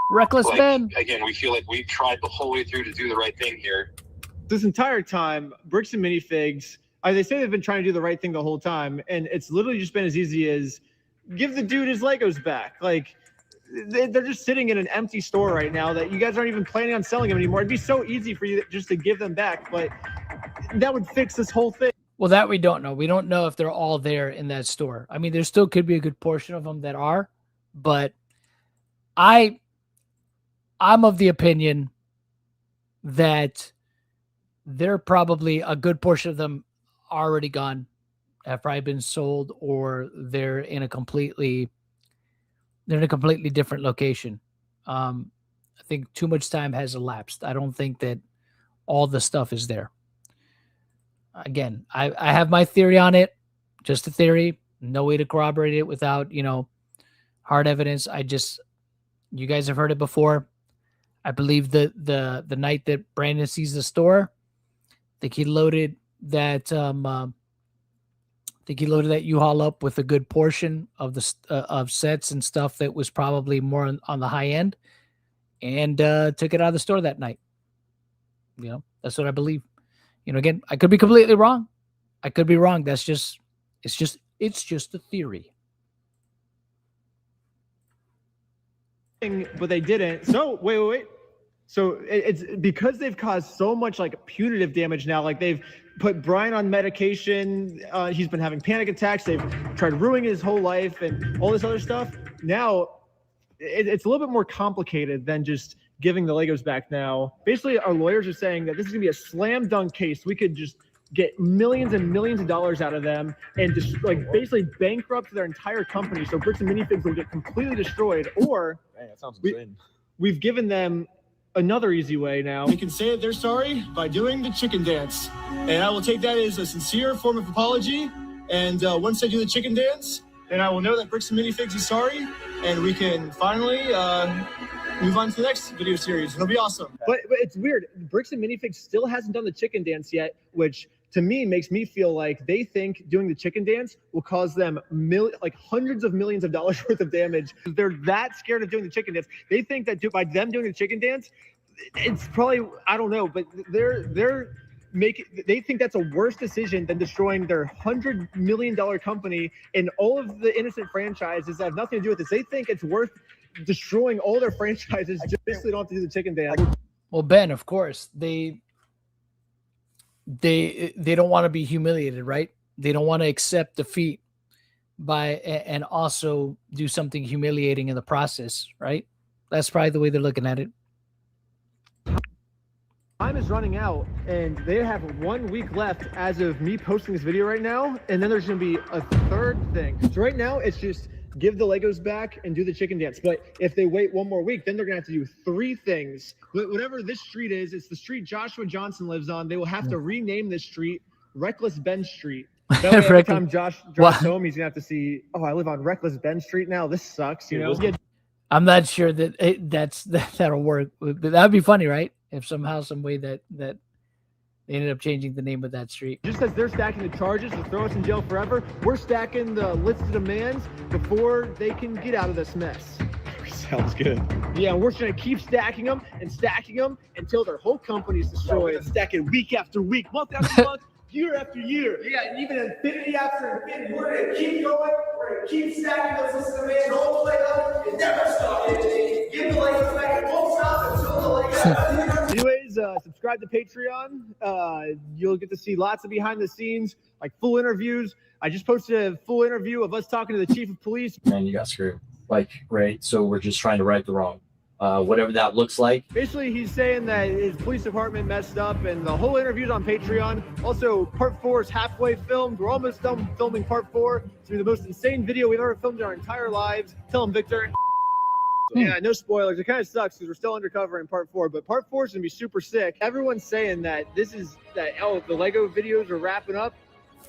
Reckless Ben. Again, we feel like we've tried the whole way through to do the right thing here. This entire time, Bricks and Minifigs, they say they've been trying to do the right thing the whole time, and it's literally just been as easy as give the dude his Legos back. Like, they're just sitting in an empty store right now that you guys aren't even planning on selling them anymore. It'd be so easy for you just to give them back, but that would fix this whole thing. Well, that we don't know. We don't know if they're all there in that store. I mean, there still could be a good portion of them that are, but I'm of the opinion that they're probably a good portion of them already gone, have probably been sold, or they're in a completely different location. I think too much time has elapsed. I don't think that all the stuff is there. Again, I have my theory on it, just a theory, no way to corroborate it without, hard evidence. You guys have heard it before. I believe the night that Brandon sees the store, I think he loaded that U-Haul up with a good portion of the of sets and stuff that was probably more on the high end, and took it out of the store that night. That's what I believe. Again, I could be completely wrong. I could be wrong. It's just a theory. But they didn't. So wait. So it's because they've caused so much like punitive damage now. Like they've put Brian on medication. He's been having panic attacks. They've tried ruining his whole life and all this other stuff. Now it's a little bit more complicated than just giving the Legos back now. Basically, our lawyers are saying that this is gonna be a slam dunk case. We could just get millions and millions of dollars out of them and just basically bankrupt their entire company. So Bricks and Minifigs will get completely destroyed. Or that sounds insane. We've given them another easy way now. We can say that they're sorry by doing the chicken dance. And I will take that as a sincere form of apology. And once they do the chicken dance, then I will know that Bricks and Minifigs is sorry. And we can finally move on to the next video series. It'll be awesome. But it's weird. Bricks and Minifigs still hasn't done the chicken dance yet, which to me makes me feel like they think doing the chicken dance will cause them hundreds of millions of dollars worth of damage. They're that scared of doing the chicken dance. They think that by them doing the chicken dance, it's probably, I don't know, but they think that's a worse decision than destroying their $100 million company and all of the innocent franchises that have nothing to do with this. They think it's worth destroying all their franchises just so they don't have to do the chicken dance. Well, Ben, of course, they don't want to be humiliated, right? They don't want to accept defeat and also do something humiliating in the process, right? That's probably the way they're looking at it. Time is running out, and they have 1 week left as of me posting this video right now, and then there's going to be a third thing. So right now, it's just give the Legos back and do the chicken dance. But if they wait 1 more week, then they're going to have to do 3 things. Whatever this street is, it's the street Joshua Johnson lives on. They will have to rename this street Reckless Ben Street. That way every time Josh drives home, he's going to have to see, oh, I live on Reckless Ben Street now. This sucks, Yeah. I'm not sure that that'll work. But that'd be funny, right? If somehow, some way that they ended up changing the name of that street. Just as they're stacking the charges to throw us in jail forever, we're stacking the list of demands before they can get out of this mess. Sounds good. Yeah, we're just gonna keep stacking them until their whole company's destroyed. Stacking week after week, month after month, year after year. Yeah, and even infinity after infinity. We're gonna keep going. We're gonna keep stacking those lists of demands all the way up and never stop. Give the Legos back. It won't stop until the Legos. Anyways, subscribe to Patreon. You'll get to see lots of behind the scenes, like full interviews. I just posted a full interview of us talking to the chief of police. Man, you got screwed. Right? So we're just trying to right the wrong. Whatever that looks like. Basically, he's saying that his police department messed up, and the whole interview's on Patreon. Also, part 4 is halfway filmed. We're almost done filming part 4. It's gonna be the most insane video we've ever filmed in our entire lives. Tell him, Victor. Yeah, no spoilers. It kind of sucks because we're still undercover in part 4, but part 4 is gonna be super sick. Everyone's saying that the Lego videos are wrapping up.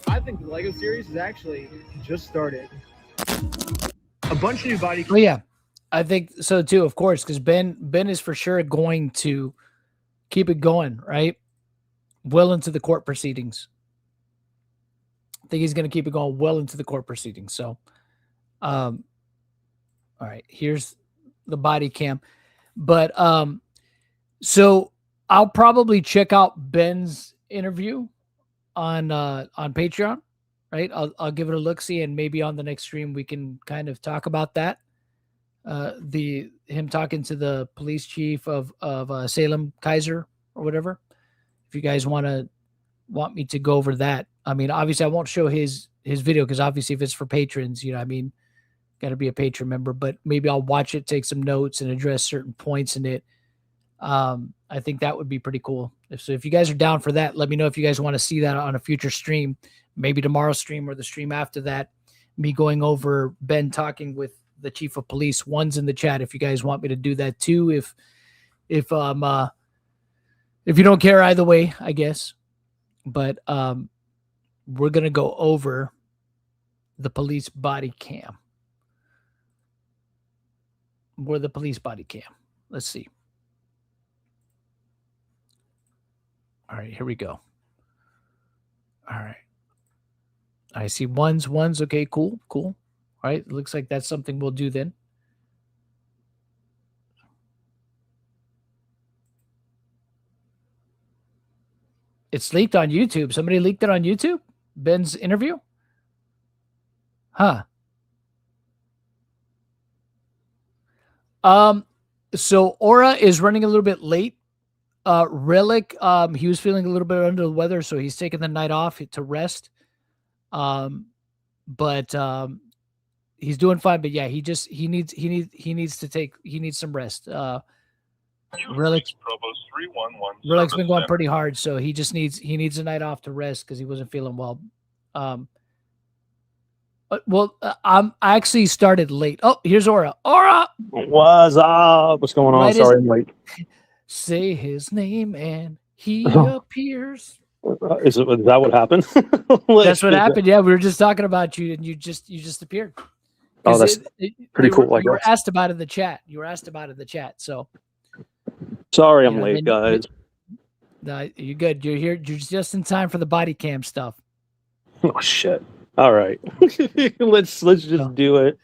I think the Lego series is actually just started. A bunch of new body. Oh yeah, I think so too. Of course, because Ben is for sure going to keep it going, right? Well into the court proceedings. I think he's going to keep it going well into the court proceedings. So, all right, here's the body cam, but so I'll probably check out Ben's interview on Patreon. Right, I'll give it a look-see, and maybe on the next stream we can kind of talk about that. Him talking to the police chief of Salem Kaiser or whatever. If you guys want me to go over that, I mean, obviously I won't show his video because obviously if it's for patrons, you know, I mean, got to be a patron member. But maybe I'll watch it, take some notes, and address certain points in it. I think that would be pretty cool. If you guys are down for that, let me know if you guys want to see that on a future stream. Maybe tomorrow's stream or the stream after that, me going over Ben talking with the chief of police. One's in the chat if you guys want me to do that too. If you don't care either way, I guess. But we're gonna go over the police body cam. The police body cam. Let's see. All right, here we go. All right. I see ones. Okay, cool. All right, looks like that's something we'll do then. It's leaked on YouTube. Somebody leaked it on YouTube? Ben's interview? Huh. So Aura is running a little bit late. Relic, he was feeling a little bit under the weather, so he's taking the night off to rest. But he's doing fine. But yeah, he needs some rest. Relic's been going pretty hard, so he needs a night off to rest because he wasn't feeling well. I actually started late. Oh, here's Aura. Aura, what's up? What's going on? Sorry, I'm late. Say his name and he appears. Is that what happened? That's what happened. Yeah, we were just talking about you, and you just appeared. Oh, that's pretty cool. You were asked about it in the chat. So sorry, I'm late, guys. No, you're good. You're here. You're just in time for the body cam stuff. Oh shit! All right, let's just do it.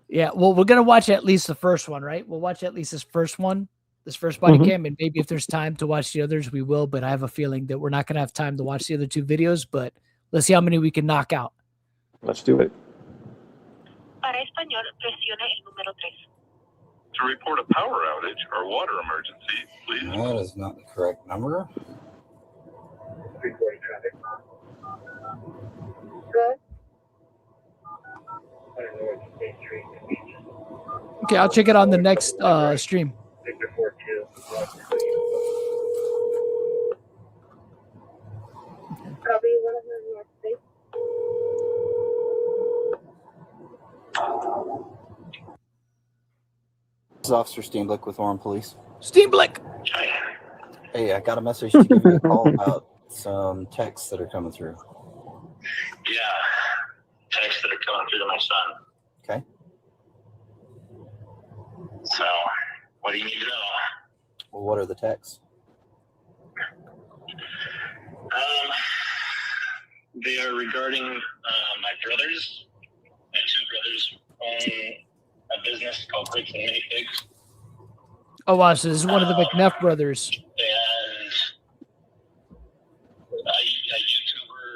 Yeah. Well, we're gonna watch at least the first one, right? We'll watch at least this first one. This first body cam, and maybe if there's time to watch the others, we will. But I have a feeling that we're not going to have time to watch the other 2 videos. But let's see how many we can knock out. Let's do it. Para español, presione el número 3. To report a power outage or water emergency, please. That is not the correct number. Okay, I'll check it on the next stream. This is Officer Steenblick with Orem Police. Steenblick! Hey, I got a message to give you a call about some texts that are coming through. Yeah, texts that are coming through to my son. Okay. So, what do you need to know? Well, what are the texts? They are regarding my brothers. My two brothers own a business called Grapes and Minifigs. Oh, wow. So this is one of the McNeff brothers. And a YouTuber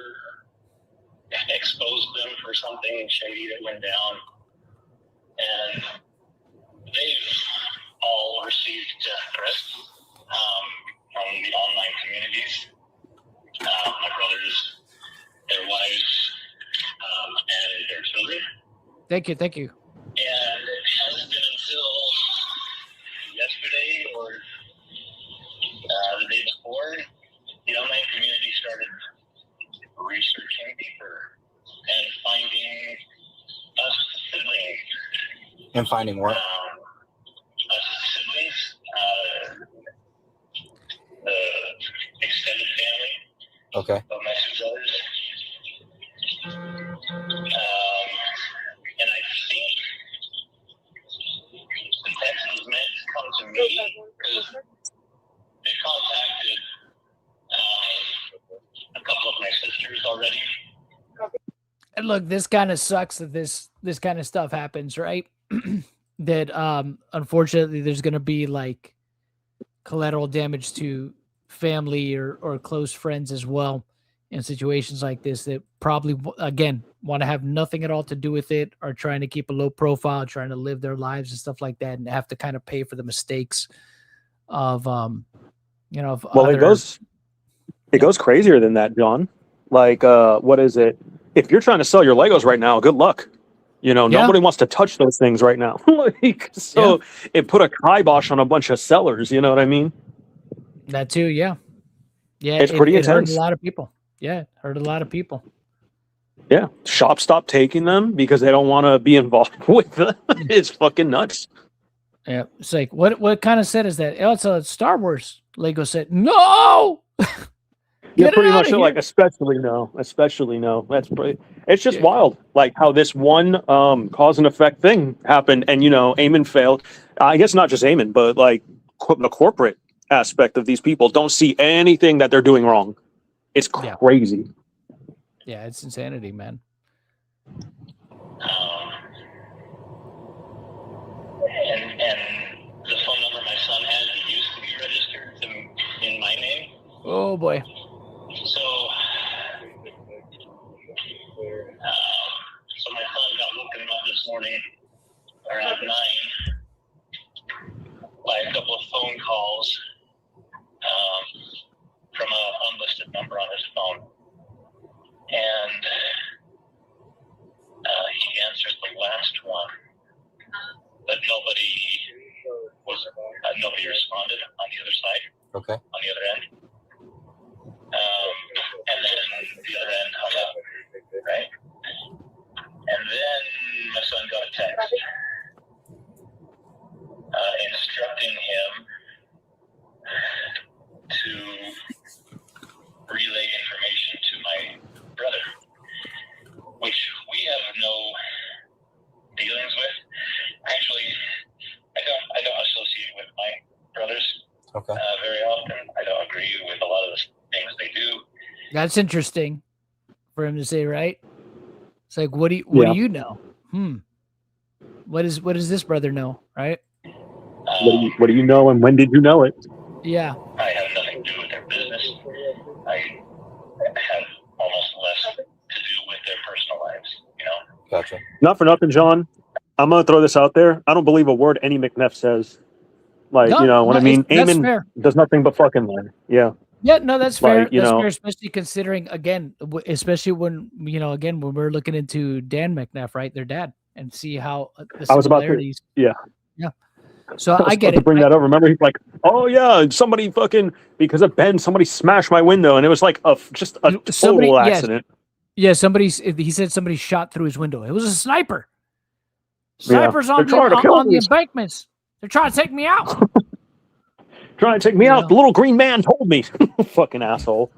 exposed them for something shady that went down. And they've all received death threats from the online communities. My brothers, their wives, and their children. Thank you. And it hasn't been until yesterday or the day before the online community started researching deeper and finding us siblings. And finding what? Us siblings, the extended family. Okay. Of my two brothers. And I think the text was meant to come to me because they contacted a couple of my sisters already. And look, this kind of sucks that this kind of stuff happens, right? That unfortunately there's going to be like collateral damage to family or close friends as well in situations like this that probably, again, want to have nothing at all to do with it, or trying to keep a low profile, trying to live their lives and stuff like that, and have to kind of pay for the mistakes of of well, it goes crazier than that, John. Like, what is it? If you're trying to sell your Legos right now, good luck. Nobody wants to touch those things right now. It put a kibosh on a bunch of sellers. You know what I mean? That too, yeah. It's pretty intense. Hurt a lot of people. Yeah, hurt a lot of people. Yeah, shops stop taking them because they don't want to be involved with them. It's fucking nuts. Yeah, it's like what kind of set is that? Oh, it's a Star Wars Lego set. No. Yeah, pretty much. Like, especially no. That's pretty. It's just wild, like how this one cause and effect thing happened, and Ammon failed. I guess not just Ammon, but like the corporate aspect of these people don't see anything that they're doing wrong. It's crazy. Yeah, it's insanity, man. And the phone number my son has used to be registered in my name. Oh boy. So my son got woken up this morning around 9 by a couple of phone calls from an unlisted number on his phone. And he answered the last one, but nobody responded on the other side. Okay. On the other end. And then the other end hung up, right? And then my son got a text instructing him to relay information to my brother, which we have no dealings with. Actually, I don't associate with my brothers very often. I don't agree with a lot of the things they do. That's interesting for him to say, right? It's like, what do you know? What does this brother know, right? What do you know, and when did you know it? Yeah. I have nothing to do with their business. I have almost less to do with their personal lives, Gotcha. Not for nothing, John. I'm going to throw this out there. I don't believe a word any McNeff says. Like, I mean? Ammon does nothing but fucking lie. Yeah. Yeah, no, that's fair. Like, that's fair, especially considering, again, especially when, when we're looking into Dan McNeff, right, their dad, and see how the similarities. Yeah. So I get it. To bring that up. Remember, he's like, "Oh yeah, somebody fucking because of Ben, somebody smashed my window," and it was like just a total accident. Yeah, he said somebody shot through his window. It was a sniper. Snipers on the embankments. They're trying to take me out. Trying to take me out. The little green man told me. Fucking asshole.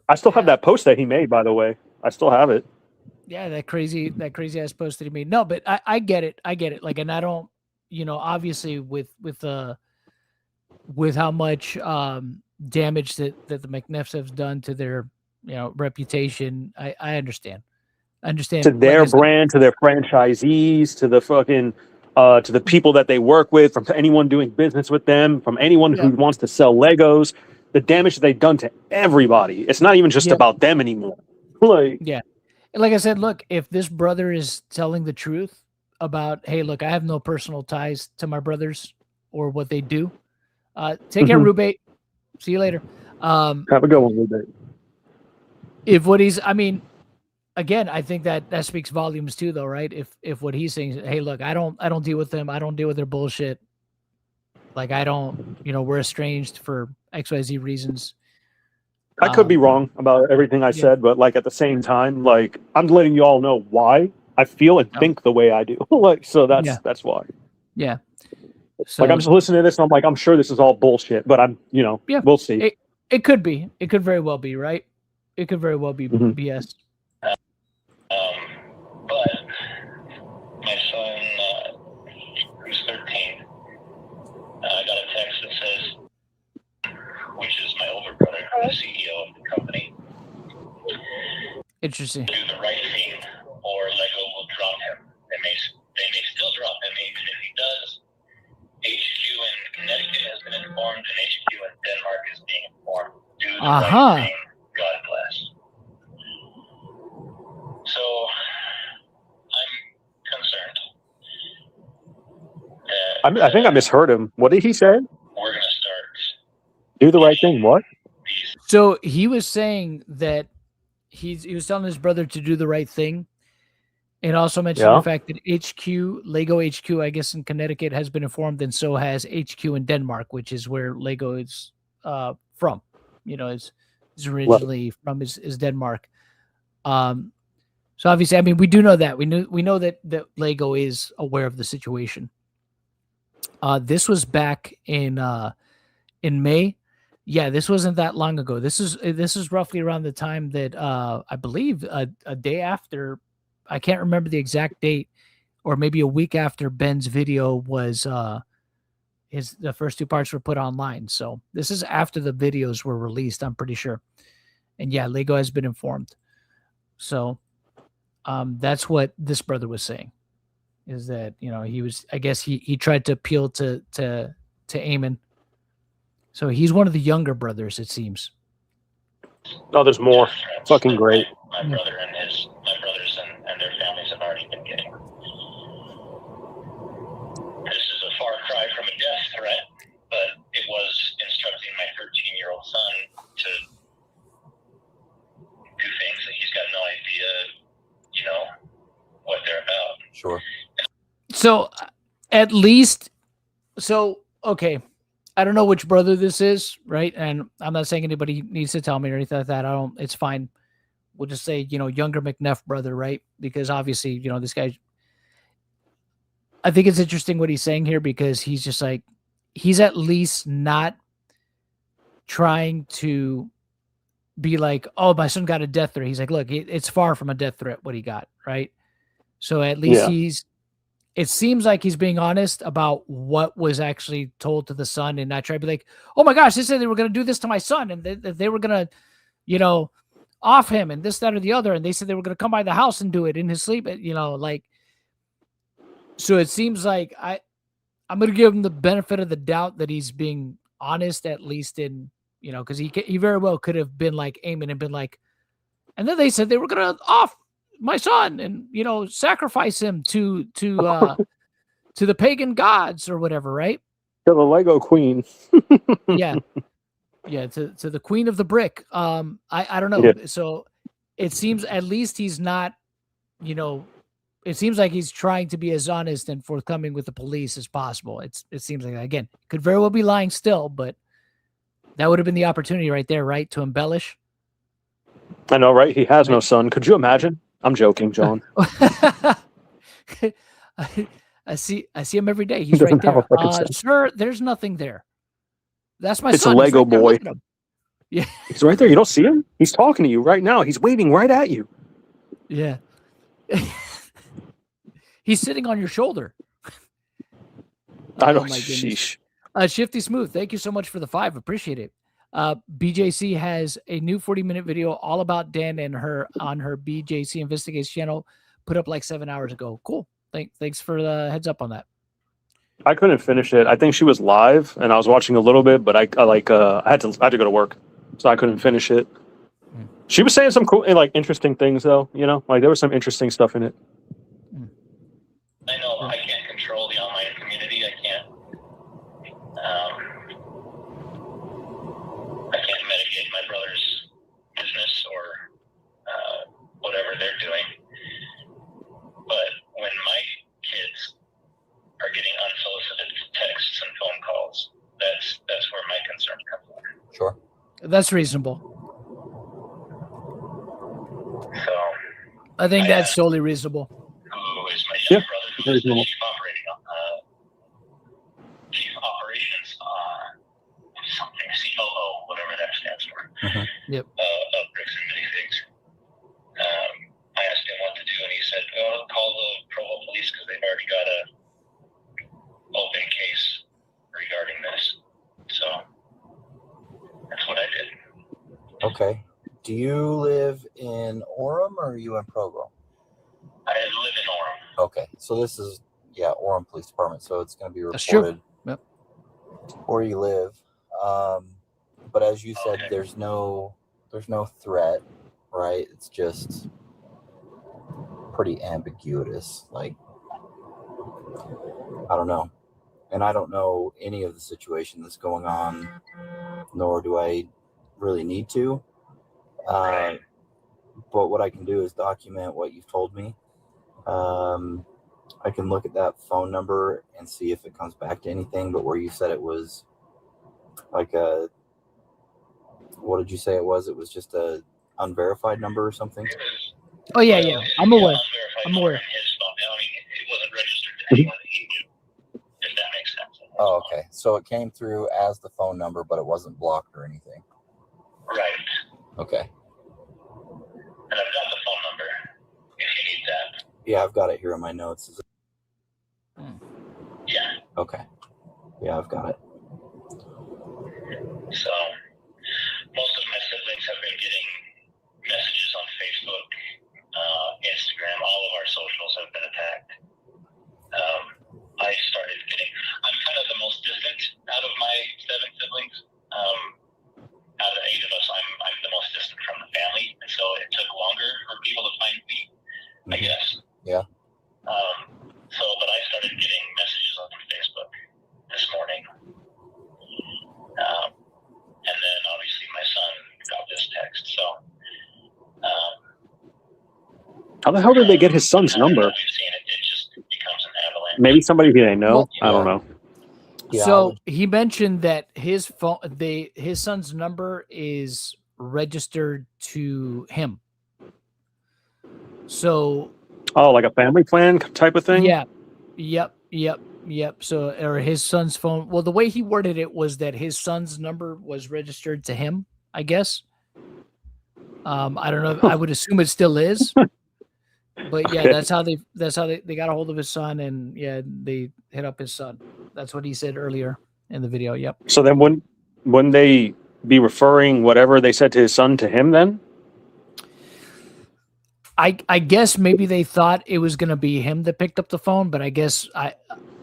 I still have that post that he made, by the way. I still have it. Yeah, that crazy ass post that he made. No, but I get it. Like, and I don't, obviously with how much damage that the McNeffs have done to their reputation, I understand. To their brand, to their franchisees, to the fucking to the people that they work with, from anyone doing business with them, from anyone who wants to sell Legos, the damage that they've done to everybody. It's not even just about them anymore. Like, yeah. And like I said, look, if this brother is telling the truth about, hey, look, I have no personal ties to my brothers or what they do. Take care, Rubate. See you later. Have a good one, Rubate. If what he's, again, I think that speaks volumes too, though, right? If what he's saying is, hey, look, I don't deal with them. I don't deal with their bullshit. Like, I don't, we're estranged for XYZ reasons. I could be wrong about everything I said, but like at the same time, like I'm letting you all know why I feel and think the way I do. Like, so that's why. Yeah. So, like I'm just listening to this and I'm like, I'm sure this is all bullshit, but I'm, we'll see. It could be. It could very well be, right? It could very well be BS. But my son, who's 13, I got a text that says, which is my older brother, the CEO of the company. Interesting. Do the right thing, or Lego will drop him. They may still drop him, even if he does. HQ in Connecticut has been informed, and HQ in Denmark is being informed. Do the right thing. God bless. So I'm concerned. I think I misheard him. What did he say? We're gonna start. Do the right thing. What? So he was saying that he was telling his brother to do the right thing, and also mentioned the fact that Lego HQ, I guess in Connecticut, has been informed, and so has HQ in Denmark, which is where Lego is from. Is originally from is Denmark. So obviously, we do know that we know that Lego is aware of the situation. This was back in May. Yeah, this wasn't that long ago. This is roughly around the time that I believe a day after, I can't remember the exact date, or maybe a week after Ben's video was the first two parts were put online. So this is after the videos were released, I'm pretty sure. And yeah, Lego has been informed. So that's what this brother was saying, is that he was, I guess he tried to appeal to Ammon. So he's one of the younger brothers, it seems. No, there's more. Fucking great. My brothers and their families have already been getting. This is a far cry from a death threat, but it was instructing my 13-year-old son to do things that he's got no idea, what they're about. Sure. So at least, okay. I don't know which brother this is, right? And I'm not saying anybody needs to tell me or anything like that. It's fine. We'll just say, younger McNeff brother, right? Because obviously, this guy, I think it's interesting what he's saying here, because he's just like, he's at least not trying to be like, oh, my son got a death threat. He's like, look, it's far from a death threat what he got, right? So at least it seems like he's being honest about what was actually told to the son, and not try to be like, oh my gosh, they said they were going to do this to my son, and they were going to, off him and this, that, or the other. And they said they were going to come by the house and do it in his sleep, so it seems like I'm going to give him the benefit of the doubt that he's being honest, at least in, because he very well could have been like Ammon and been like, and then they said they were going to off my son and, sacrifice him to the pagan gods or whatever. Right. To the Lego queen. Yeah. Yeah. To the queen of the brick. I don't know. Yeah. So it seems at least he's not, it seems like he's trying to be as honest and forthcoming with the police as possible. It seems like, again, could very well be lying still, but that would have been the opportunity right there, right? To embellish. I know, right? He has no son. Could you imagine? I'm joking, John. I see him every day. He's right there. Sir, there's nothing there. That's my son. It's a Lego boy. Yeah. He's right there. You don't see him? He's talking to you right now. He's waving right at you. Yeah. He's sitting on your shoulder. I don't. Oh my Sheesh. goodness. Shifty Smooth, thank you so much for the 5. Appreciate it. BJC has a new 40-minute video all about Dan and her on her BJC Investigates channel, put up like 7 hours ago. Cool. Thanks for the heads up on that. I couldn't finish it. I think she was live, and I was watching a little bit, but I had to go to work, so I couldn't finish it. She was saying some cool, like interesting things, though. You know, like there was some interesting stuff in it. I know I can't control the online community. I can't mitigate my brother's business or whatever they're doing. But when my kids are getting unsolicited texts and phone calls, that's where my concern comes in. Sure. That's reasonable. So I think that's totally reasonable. Who is my younger brother? Who's the chief operations something COO, whatever that stands for. Yep. Of Bricks and Minifigs. I asked him what to do, and he said, "Go call the Provo police because they've already got a open case regarding this." So that's what I did. Okay. Do you live in Orem or are you in Provo? I live in Orem. Okay. So this is, Orem Police Department. So it's going to be That's reported true. Yep. where you live. But as you said, there's no threat, right? It's just pretty ambiguous. Like, I don't know. And I don't know any of the situation that's going on, nor do I really need to. But what I can do is document what you've told me. I can look at that phone number and see if it comes back to anything. But where you said it was like what did you say it was? It was just a unverified number or something? Oh yeah. I'm aware. I'm aware. It wasn't registered to anyone that he knew, if that makes sense. Oh, okay. So it came through as the phone number, but it wasn't blocked or anything. Right. Okay. And I've got the phone number if you need that. Yeah, I've got it here in my notes. Is it? Yeah. Okay. Yeah, I've got it. So most of my siblings have been getting messages on Facebook, Instagram. All of our socials have been attacked. I started getting. I'm kind of the most distant out of my 7 siblings. Out of the 8 of us, I'm the most distant from the family, and so it took longer for people to find me, I guess. Yeah. But I started getting messages on Facebook this morning, and then obviously my son got this text. So, how the hell did they get his son's number? we've seen it just becomes an avalanche. Maybe somebody they know. I don't know. So he mentioned that his phone, his son's number is registered to him. So, like a family plan type of thing. Yeah. Yep. So, or his son's phone. Well, the way he worded it was that his son's number was registered to him, I guess. I don't know. I would assume it still is. But yeah, that's how they got a hold of his son, and they hit up his son. That's what he said earlier in the video. Yep. So then wouldn't they be referring whatever they said to his son to him then? I guess maybe they thought it was going to be him that picked up the phone, but I guess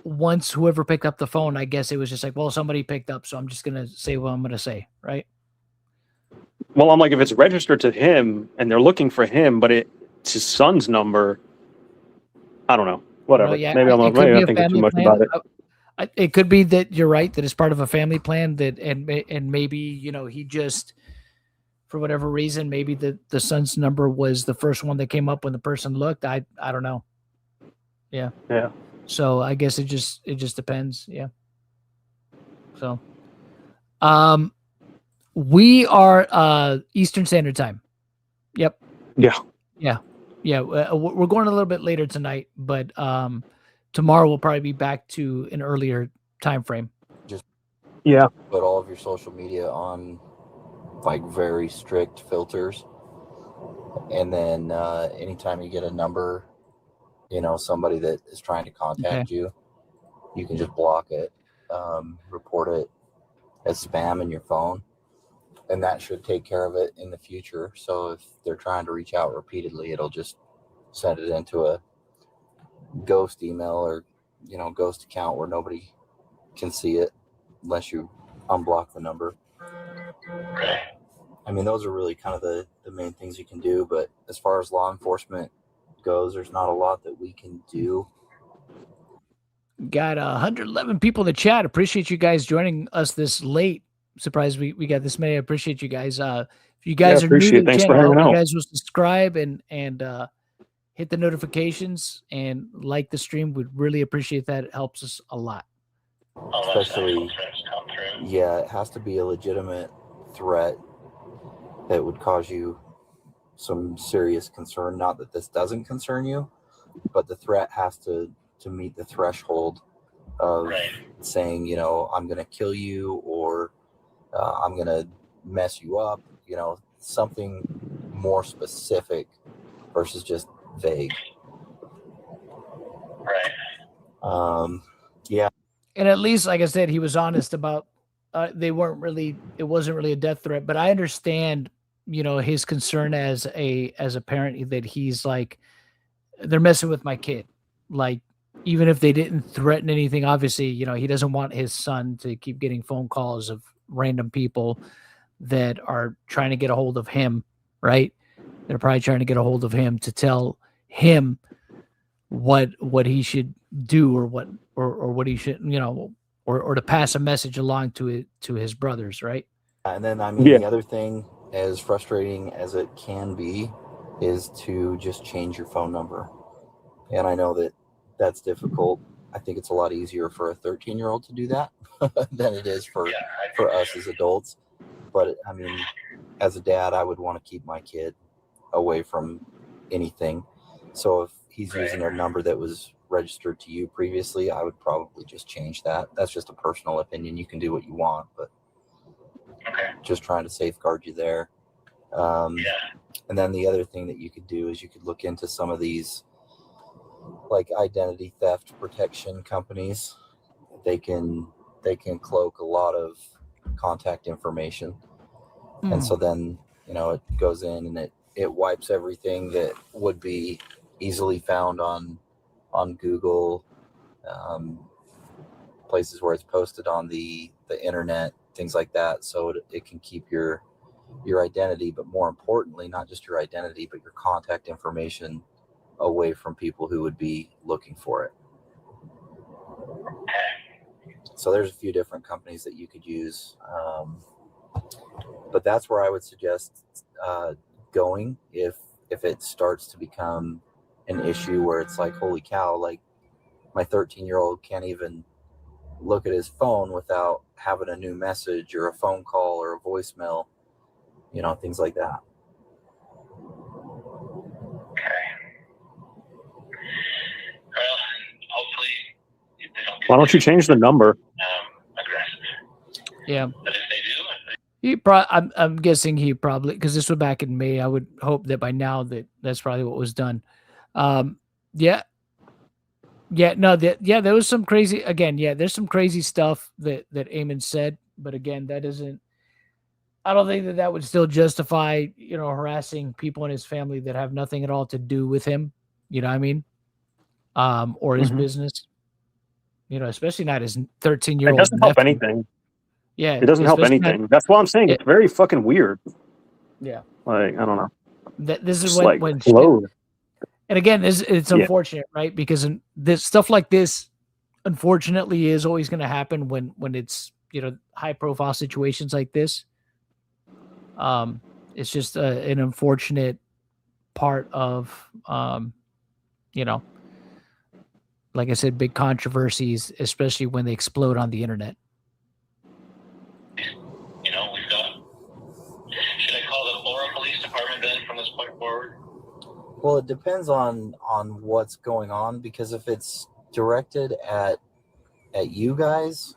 once whoever picked up the phone, I guess it was just like, well, somebody picked up, so I'm just going to say what I'm going to say, right? Well, I'm like, if it's registered to him and they're looking for him, but it's his son's number, I don't know. Whatever. Yeah, maybe I'm thinking too much about it. It could be that you're right, that it's part of a family plan, that and maybe he just, for whatever reason, maybe the son's number was the first one that came up when the person looked. I don't know. Yeah. So I guess it just depends. Yeah. So, we are Eastern Standard Time. Yep. Yeah. We're going a little bit later tonight, but tomorrow we'll probably be back to an earlier time frame. Just put all of your social media on like very strict filters, and then anytime you get a number, somebody that is trying to contact you, you can just block it, report it as spam in your phone, and that should take care of it in the future. So if they're trying to reach out repeatedly, it'll just send it into a ghost email or, ghost account where nobody can see it unless you unblock the number. I mean, those are really kind of the main things you can do. But as far as law enforcement goes, there's not a lot that we can do. Got 111 people in the chat. Appreciate you guys joining us this late. Surprised we got this many. I appreciate you guys. If you guys are new to the Thanks channel, for I hope hanging you out. guys will subscribe and hit the notifications and like the stream. We'd really appreciate that. It helps us a lot. Especially, yeah, it has to be a legitimate threat that would cause you some serious concern. Not that this doesn't concern you, but the threat has to meet the threshold of saying, I'm going to kill you, or I'm going to mess you up, something more specific versus just vague. Yeah. And at least, like I said, he was honest about it wasn't really a death threat, but I understand, his concern as a parent, that he's like, they're messing with my kid. Like, even if they didn't threaten anything, obviously, he doesn't want his son to keep getting phone calls of random people that are trying to get a hold of him, right? They're probably trying to get a hold of him to tell him what he should do, or what he should, or to pass a message along to his brothers, right? And then, the other thing, as frustrating as it can be, is to just change your phone number. And I know that that's difficult. I think it's a lot easier for a 13-year-old to do that than it is for us as adults. But as a dad, I would want to keep my kid away from anything. So if he's using a number that was registered to you previously, I would probably just change that. That's just a personal opinion. You can do what you want, but just trying to safeguard you there. And then the other thing that you could do is you could look into some of these like identity theft protection companies. They can cloak a lot of contact information. And so then, it goes in and it wipes everything that would be easily found on Google, places where it's posted on the internet, things like that. So it can keep your identity, but more importantly, not just your identity, but your contact information away from people who would be looking for it. So there's a few different companies that you could use. But that's where I would suggest going if it starts to become an issue where it's like, holy cow, like my 13-year-old can't even look at his phone without having a new message or a phone call or a voicemail, things like that. Well, hopefully they don't Why don't you change the number? aggressive. Yeah. But if they do, I'm guessing he probably, because this was back in May. I would hope that by now that's probably what was done. There was some crazy, there's some crazy stuff that Ammon said, but again, I don't think that would still justify, harassing people in his family that have nothing at all to do with him. You know what I mean? Or his business, especially not his 13-year-old. It doesn't help anything. Yeah. It doesn't help anything. That's what I'm saying. It's very fucking weird. Yeah. Like, I don't know. This is Just when and again, it's unfortunate, right? Because this stuff like this, unfortunately, is always going to happen when it's, high profile situations like this. It's just an unfortunate part of, like I said, big controversies, especially when they explode on the internet. we've got. Should I call the Orem Police Department then from this point forward? Well, it depends on what's going on, because if it's directed at you guys,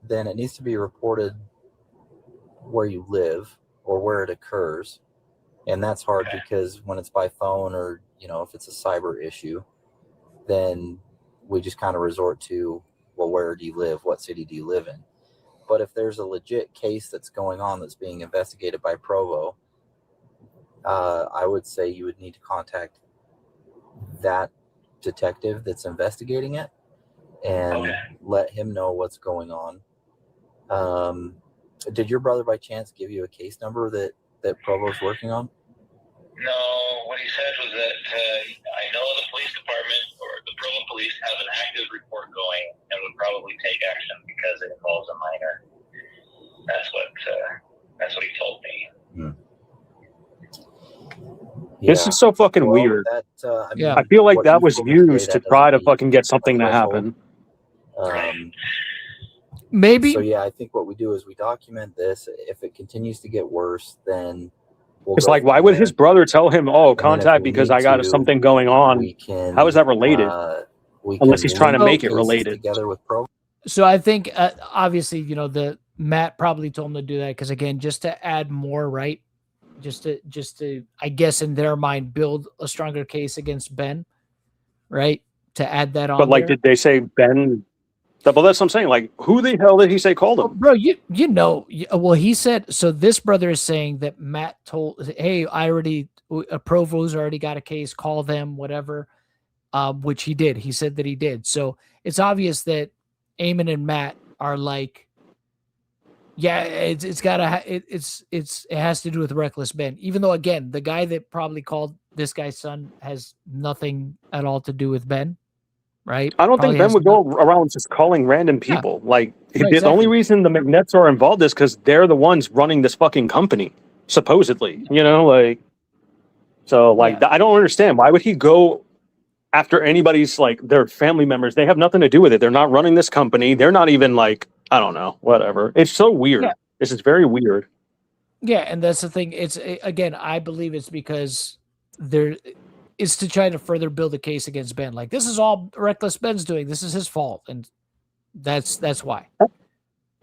then it needs to be reported where you live or where it occurs. And that's hard because when it's by phone or, if it's a cyber issue, then we just kind of resort to well, where do you live? What city do you live in? But if there's a legit case that's going on that's being investigated by Provo, I would say you would need to contact that detective that's investigating it and let him know what's going on. Did your brother by chance give you a case number that Provo's working on? No, what he said was that I know the police department or the Provo police have an active report going and would probably take action because it involves a minor. That's what he told me. This is so fucking weird. I feel like that was used to try to fucking get something to happen. Maybe. So yeah, I think what we do is we document this. If it continues to get worse, then It's like, why would his brother tell him, "Oh, contact because I got something going on"? How is that related? Unless he's trying to make it related. Together with Provo. So I think obviously, the Matt probably told him to do that because, again, just to add more, right? Just to I guess in their mind build a stronger case against Ben, right? To add that on. But like, did they say Ben? Well, that's what I'm saying. Like, who the hell did he say called him? Bro, well, he said, so this brother is saying that Matt told, hey, Provo's already got a case, call them, whatever, which he did. He said that he did. So it's obvious that Ammon and Matt are like, yeah, it has to do with Reckless Ben, even though, again, the guy that probably called this guy's son has nothing at all to do with Ben. Right. I don't think Ben would go around just calling random people. Like, the only reason the McNeffs are involved is because they're the ones running this fucking company, supposedly. I don't understand. Why would he go after anybody's, like, their family members? They have nothing to do with it. They're not running this company. They're not even, like, I don't know, whatever. It's so weird. Yeah. This is very weird. Yeah, and that's the thing. It's, again, I believe it's because is to try to further build a case against Ben. Like, this is all Reckless Ben's doing. This is his fault. And that's why.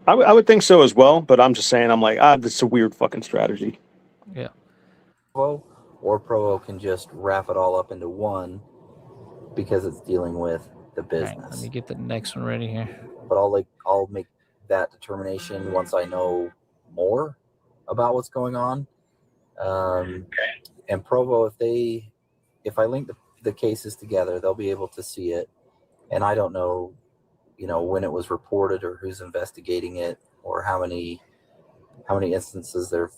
I would think so as well, but I'm just saying, I'm like, this is a weird fucking strategy. Yeah. Or Provo can just wrap it all up into one because it's dealing with the business. Right, let me get the next one ready here. But I'll make that determination once I know more about what's going on. And Provo, if I link the cases together, they'll be able to see it. And I don't know, when it was reported or who's investigating it or how many instances there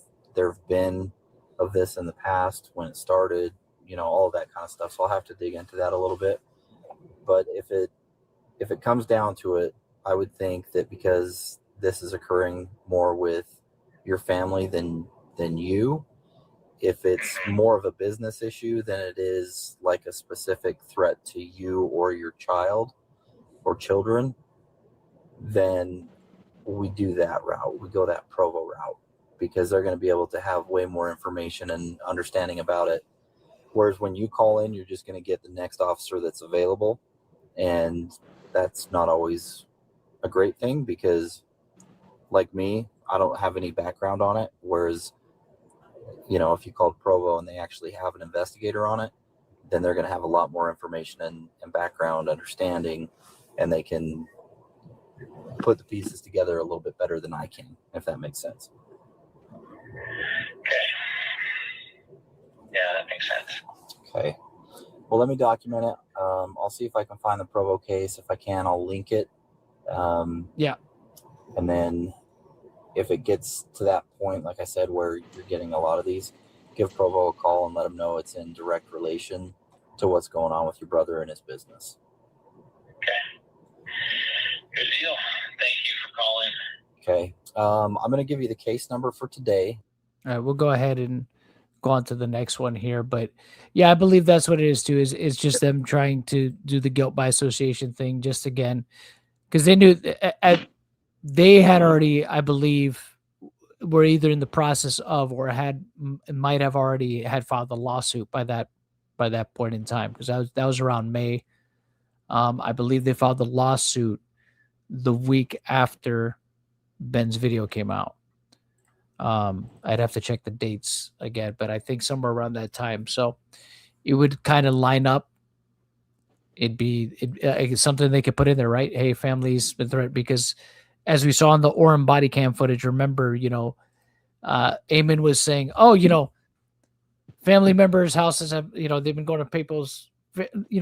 have been of this in the past when it started, all of that kind of stuff. So I'll have to dig into that a little bit. But if it comes down to it, I would think that because this is occurring more with your family than you, if it's more of a business issue than it is like a specific threat to you or your child or children, then we do that route. We go that Provo route because they're going to be able to have way more information and understanding about it. Whereas when you call in, you're just going to get the next officer that's available. And that's not always a great thing because, like me, I don't have any background on it. Whereas, if you called Provo and they actually have an investigator on it, then they're going to have a lot more information and background understanding, and they can put the pieces together a little bit better than I can, if that makes sense. Okay. Yeah, that makes sense. Okay. Well, let me document it. I'll see if I can find the Provo case. If I can, I'll link it. Yeah. And then if it gets to that point, like I said, where you're getting a lot of these, give Provo a call and let them know it's in direct relation to what's going on with your brother and his business. Okay. Good deal. Thank you for calling. Okay. I'm going to give you the case number for today. All right, we'll go ahead and go on to the next one here. But yeah, I believe that's what it is too, is just them trying to do the guilt by association thing just again, because they knew they had already, I believe, were either in the process of or might have already had filed the lawsuit by that point in time, because that was around May. I believe they filed the lawsuit the week after Ben's video came out. I'd have to check the dates again, but I think somewhere around that time. So it would kind of line up it's something they could put in there, right? Hey, family's been threatened, because as we saw in the Orem body cam footage, remember, Ammon was saying, oh, family members' houses have, they've been going to people's,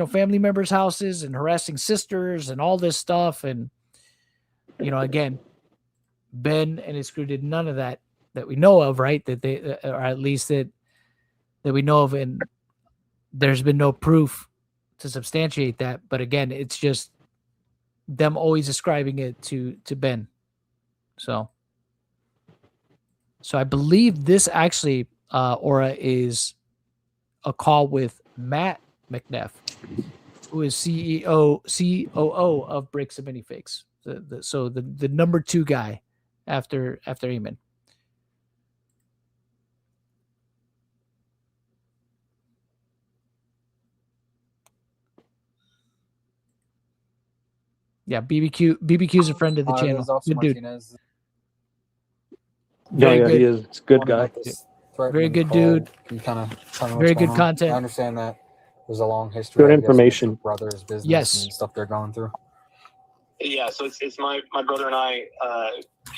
family members' houses and harassing sisters and all this stuff. And, again, Ben and his crew did none of that we know of, right? That they, or at least that we know of. And there's been no proof to substantiate that. But again, it's just them always ascribing it to Ben. So I believe this actually, Aura, is a call with Matt McNeff, who is COO of Bricks and Minifakes. So the number 2 guy after Ammon. Yeah, BBQ is a friend of the channel. Good dude. Yeah, he is. It's a good guy. Very good dude. Can you kind of tell me very what's good going on? content. I understand that there's a long history. Good I guess, with information. your brother's business Yes. and stuff they're going through. Yeah, so it's my brother and I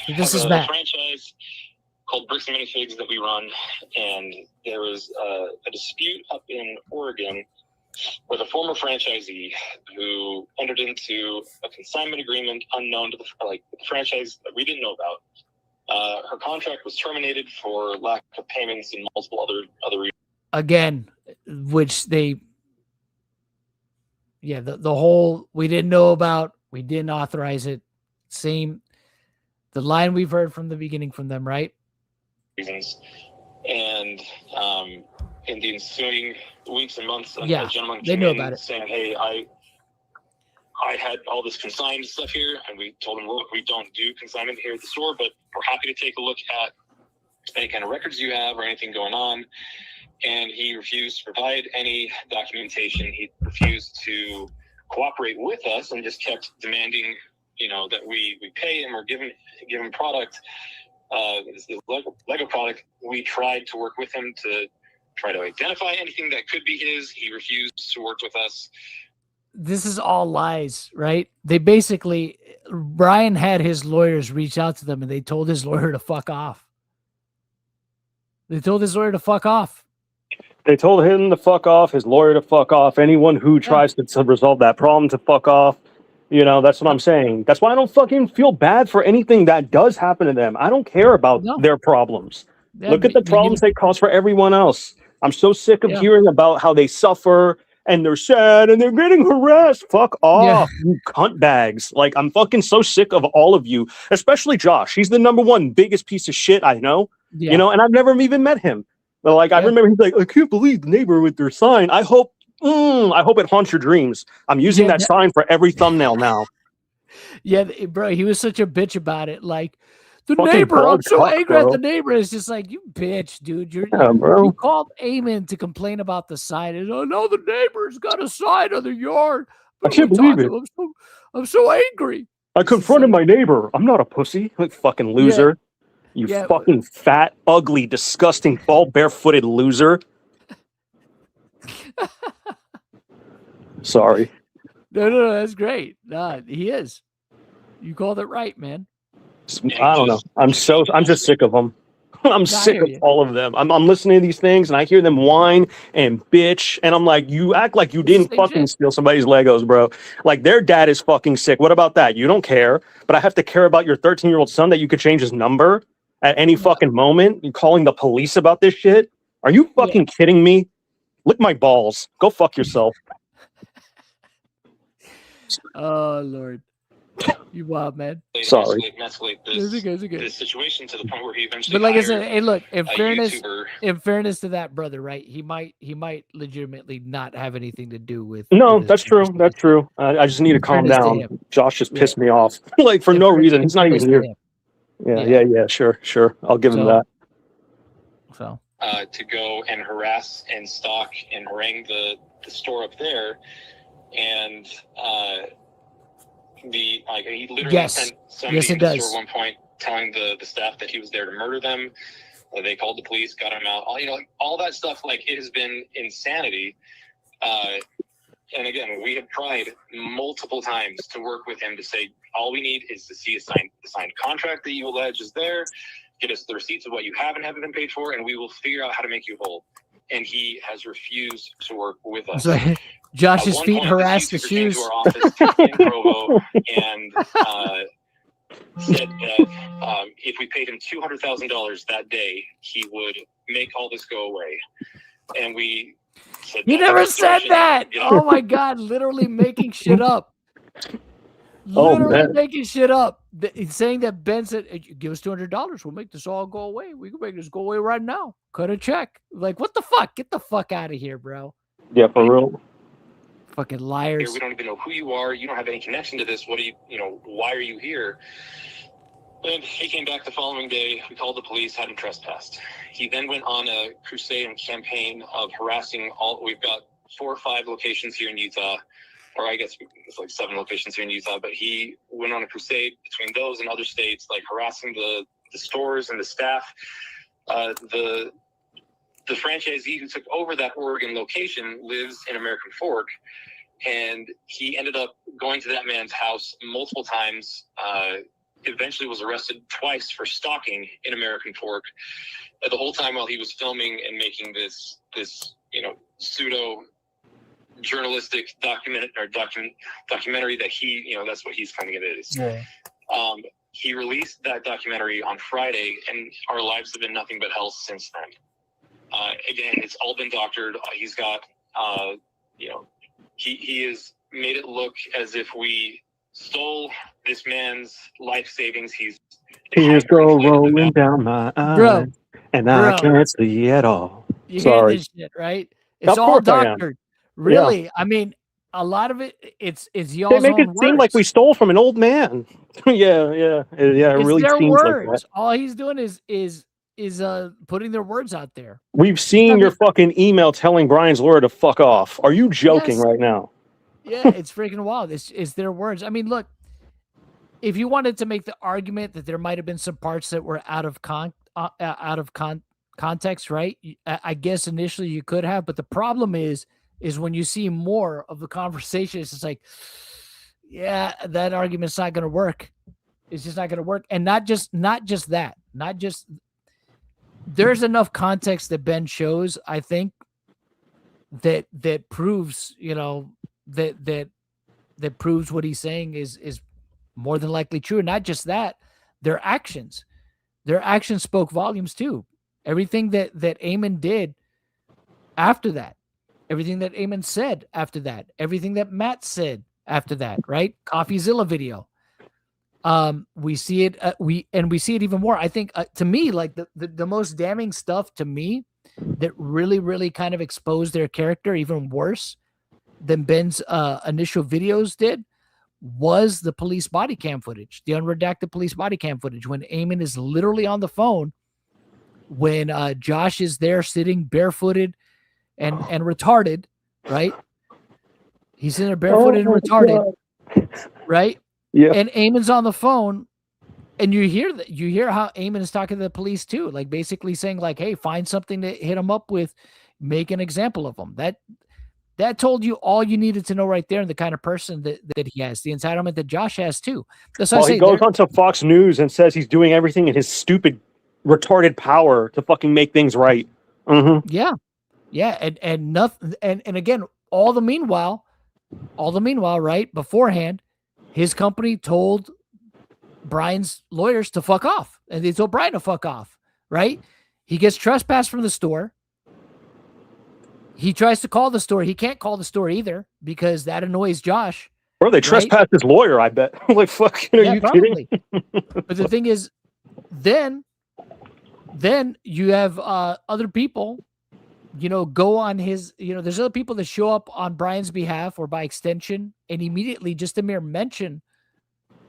This have is a Matt. franchise called Bricks and Minifigs that we run, and there was a dispute up in Oregon with a former franchisee who entered into a consignment agreement unknown to the franchise that we didn't know about. Her contract was terminated for lack of payments and multiple other reasons. Again, which they, the whole we didn't know about, we didn't authorize it. Same, the line we've heard from the beginning from them, right? Reasons. And in the ensuing weeks and months, a gentleman they came knew in about it. saying, hey, I had all this consigned stuff here, and we told him, look, we don't do consignment here at the store, but we're happy to take a look at any kind of records you have or anything going on. And he refused to provide any documentation. He refused to cooperate with us and just kept demanding, that we pay him or give him product. The Lego product. We tried to work with him to try to identify anything that could be his. He refused to work with us. This is all lies, right? They basically, Brian had his lawyers reach out to them and they told his lawyer to fuck off. They told his lawyer to fuck off. They told him to fuck off, his lawyer to fuck off, anyone who tries to resolve that problem to fuck off. That's what I'm saying. That's why I don't fucking feel bad for anything that does happen to them. I don't care about their problems. Look at the problems they cause for everyone else. I'm so sick of hearing about how they suffer and they're sad and they're getting harassed. Fuck off, you cunt bags. Like, I'm fucking so sick of all of you, especially Josh. He's the number 1 biggest piece of shit I know, and I've never even met him. But I remember he's like, I can't believe the neighbor with their sign. I hope it haunts your dreams. I'm using that sign for every thumbnail now. Yeah, bro, he was such a bitch about it. Like, the Fucking neighbor, I'm so fuck, angry bro. at the neighbor. It's just like, you bitch, dude. You called Ammon to complain about the sign. And, oh, no, the neighbor's got a sign on the yard. I can't believe it. I'm so angry. I confronted my neighbor. I'm not a pussy. Like, fucking loser. You fucking fat, ugly, disgusting, bald, barefooted loser. Sorry. No, that's great. He is. You called it right, man. I don't know. I'm just sick of them. I'm sick of all of them. I'm listening to these things and I hear them whine and bitch, and I'm like, you act like you didn't fucking steal somebody's Legos, bro. Like, their dad is fucking sick. What about that? You don't care, but I have to care about your 13-year-old son that you could change his number at any fucking moment. You calling the police about this shit? Are you fucking kidding me? Lick my balls. Go fuck yourself. Oh, Lord. You wild, man. Sorry. Escalate this situation to the point where he eventually. But like I said, hey, look. In YouTuber. fairness to that brother, right? He might legitimately not have anything to do with. No, that's true. That's true. I just need to calm down. Josh just pissed me off, like for no reason. He's not even here. Yeah. Sure. I'll give him that. So. To go and harass and stalk and harangue the store up there, and he literally sent somebody in the store at one point telling the staff that he was there to murder them. They called the police, got him out. All that stuff. Like, it has been insanity. And again, we have tried multiple times to work with him to say, all we need is to see the signed contract that you allege is there, get us the receipts of what you have and haven't been paid for, and we will figure out how to make you whole. And he has refused to work with us. So, Josh's feet harassed the shoes. Came to our office in Provo and said that if we paid him $200,000 that day, he would make all this go away. And we said, he never said that. Oh my God, literally making shit up. Literally making shit up. He's saying that Ben said, hey, give us $200. We'll make this all go away. We can make this go away right now. Cut a check. Like, what the fuck? Get the fuck out of here, bro. Yeah, for real. Fucking liars. We don't even know who you are. You don't have any connection to this. What do you, why are you here? And he came back the following day. We called the police, had him trespassed. He then went on a crusade and campaign of harassing we've got 4 or 5 locations here in Utah, or I guess it's like 7 locations here in Utah, but he went on a crusade between those and other states, like harassing the stores and the staff. The franchisee who took over that Oregon location lives in American Fork, and he ended up going to that man's house multiple times. Eventually was arrested twice for stalking in American Fork. The whole time while he was filming and making this pseudo journalistic documentary that he, that's what he's claiming it is. Yeah. He released that documentary on Friday, and our lives have been nothing but hell since then. Again, it's all been doctored. He's got, he has made it look as if we stole this man's life savings. Tears go rolling down my eyes, and I can't see at all. You Sorry. hear this shit, right? It's all doctored. Really? Yeah. I mean, a lot of it's y'all's They make it seem like we stole from an old man. yeah. It really their seems words. like that. All he's doing is putting their words out there. We've seen your fucking email telling Brian's lawyer to fuck off. Are you joking right now? Yeah, it's freaking wild. It's their words. I mean, look, if you wanted to make the argument that there might have been some parts that were out of context, right? I guess initially you could have, but the problem is when you see more of the conversation, it's like, yeah, that argument's not going to work. It's just not going to work. And not just that, there's enough context that Ben shows, I think, that proves, that proves what he's saying is more than likely true. And not just that, their actions spoke volumes too. Everything that Ammon did after that, everything that Ammon said after that, everything that Matt said after that, right? CoffeeZilla video. We see it. We see it even more. I think to me, like the most damning stuff to me that really, really kind of exposed their character even worse than Ben's initial videos did was the police body cam footage, the unredacted police body cam footage, when Ammon is literally on the phone, when Josh is there sitting barefooted and retarded, right? He's in there barefooted and retarded, right? Yeah. And Ammon's on the phone, and you hear how Ammon is talking to the police too, like basically saying like, "Hey, find something to hit him up with, make an example of him." That told you all you needed to know right there, and the kind of person that he has, the entitlement that Josh has too. That's why I say he goes onto Fox News and says he's doing everything in his stupid, retarded power to fucking make things right. Mm-hmm. Yeah, and nothing, and again, all the meanwhile, right beforehand, his company told Brian's lawyers to fuck off, and they told Brian to fuck off. Right? He gets trespassed from the store. He tries to call the store. He can't call the store either because that annoys Josh. Or they trespassed his lawyer, I bet. Like, fucking, are you probably kidding? But the thing is, then you have other people, go on his, there's other people that show up on Brian's behalf or by extension, and immediately just a mere mention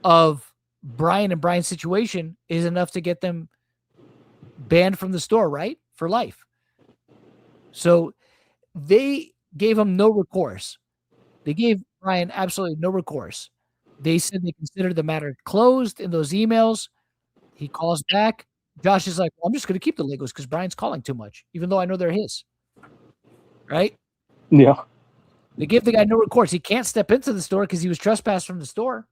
of Brian and Brian's situation is enough to get them banned from the store, right? For life. So they gave him no recourse. They gave Brian absolutely no recourse. They said they considered the matter closed in those emails. He calls back. Josh is like, well, I'm just going to keep the Legos because Brian's calling too much, even though I know they're his. Right? Yeah. They gave the guy no recourse. He can't step into the store because he was trespassed from the store.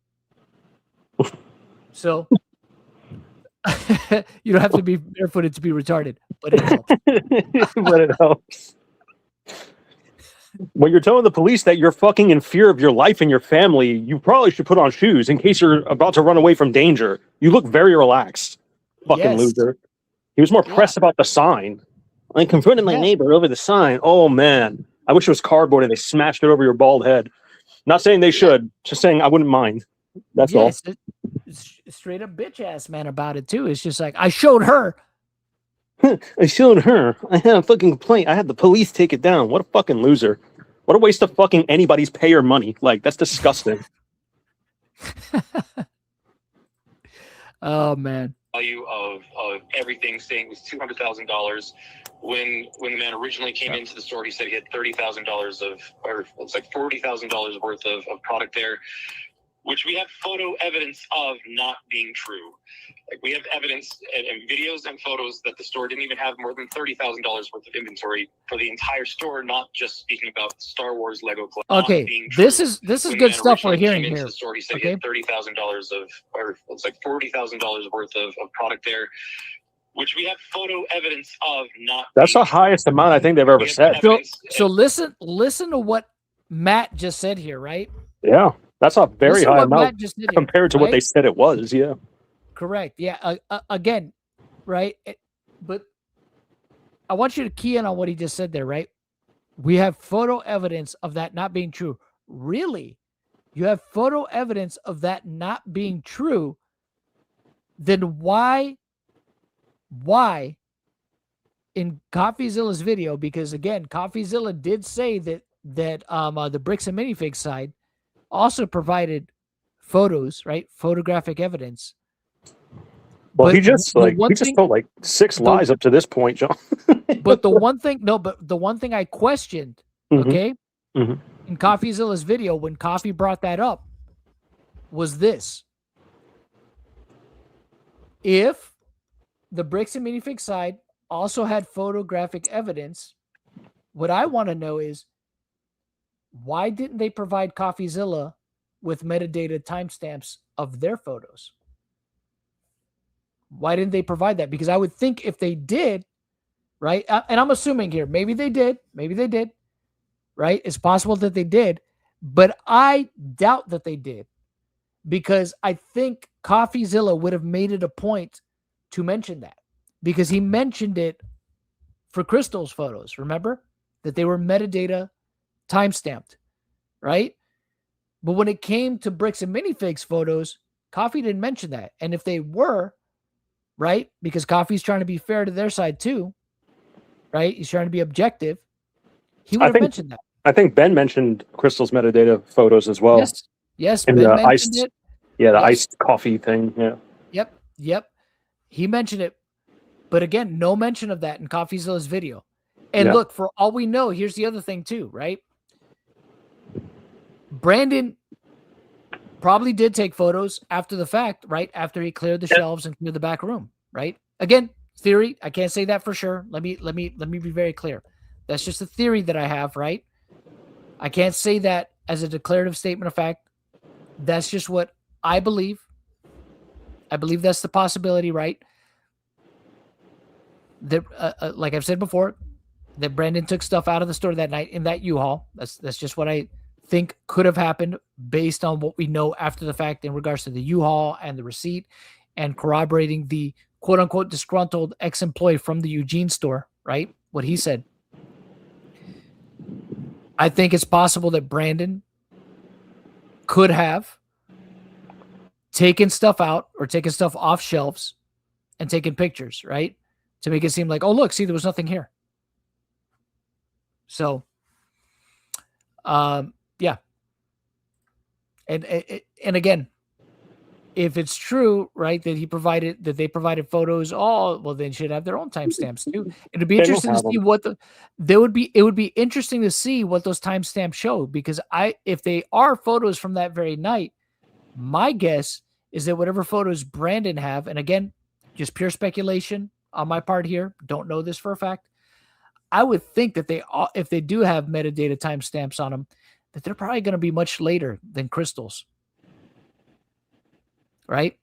So you don't have to be barefooted to be retarded, but it helps. But it helps. When you're telling the police that you're fucking in fear of your life and your family, you probably should put on shoes in case you're about to run away from danger. You look very relaxed. Fucking loser. He was more pressed about the sign. I confronted my neighbor over the sign. Oh, man. I wish it was cardboard and they smashed it over your bald head. Not saying they should. Just saying I wouldn't mind. That's all. It's straight up bitch ass man about it too. It's just like, I showed her. I showed her. I had a fucking complaint. I had the police take it down. What a fucking loser. What a waste of fucking anybody's pay or money. Like, that's disgusting. Oh, man. Value of everything, saying it was $200,000. When the man originally came into the store, he said he had $30,000 of, or it's like $40,000 worth of product there, which we have photo evidence of not being true. Like, we have evidence and videos and photos that the store didn't even have more than $30,000 worth of inventory for the entire store, not just speaking about Star Wars Lego collection. Okay, this is good stuff we're hearing here. The store, he said he had $30,000 of, or it's like $40,000 worth of product there, which we have photo evidence of not. That's the highest amount I think they've ever said. So listen to what Matt just said here, right? Yeah, that's a very Listen to high what amount Matt just did here, compared to what right? they said it was. Yeah. Correct. Yeah. Again, right? But I want you to key in on what he just said there, right? We have photo evidence of that not being true. Really? You have photo evidence of that not being true? Then why in CoffeeZilla's video? Because again, CoffeeZilla did say that the Bricks and Minifigs side also provided photos, right? Photographic evidence. Well, But he just told like 6 lies up to this point, John. But the one thing I questioned, okay, Mhm. in CoffeeZilla's video when Coffee brought that up was this: if the Bricks and Minifig side also had photographic evidence, what I want to know is, why didn't they provide CoffeeZilla with metadata timestamps of their photos? Why didn't they provide that? Because I would think if they did, right? And I'm assuming here, maybe they did, right? It's possible that they did, but I doubt that they did, because I think CoffeeZilla would have made it a point to mention that, because he mentioned it for Crystal's photos. Remember that they were metadata timestamped, right? But when it came to Bricks and Minifigs photos, Coffee didn't mention that. And if they were, right, because Coffee's trying to be fair to their side too, right? He's trying to be objective. He would have mentioned that. I think Ben mentioned Crystal's metadata photos as well. Yes, And Ben the mentioned it. Yeah, the Yes. iced coffee thing. Yeah. Yep. He mentioned it. But again, no mention of that in CoffeeZilla's video. And Yeah. look, for all we know, here's the other thing too, right? Brandon probably did take photos after the fact, right? After he cleared the shelves and cleared the back room, right? Again, theory. I can't say that for sure. Let me be very clear. That's just a theory that I have, right? I can't say that as a declarative statement of fact. That's just what I believe. I believe that's the possibility, right? That, like I've said before, that Brandon took stuff out of the store that night in that U-Haul. That's just what I think could have happened based on what we know after the fact in regards to the U-Haul and the receipt, and corroborating the quote-unquote disgruntled ex-employee from the Eugene store, right? What he said. I think it's possible that Brandon could have taken stuff out or taken stuff off shelves and taken pictures, right? To make it seem like, oh, look, see, there was nothing here. So, yeah. And again, if it's true, right, that they provided photos, well, then should have their own timestamps too. It'd be interesting to see it would be interesting to see what those timestamps show, because if they are photos from that very night, my guess is that whatever photos Brandon have, and again, just pure speculation on my part here, don't know this for a fact, I would think that if they do have metadata timestamps on them, that they're probably going to be much later than crystals, right?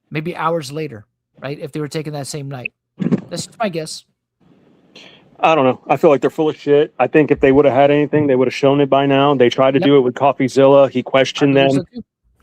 Maybe hours later, right? If they were taken that same night. That's just my guess. I don't know. I feel like they're full of shit. I think if they would have had anything, they would have shown it by now. They tried to do it with CoffeeZilla. He questioned them.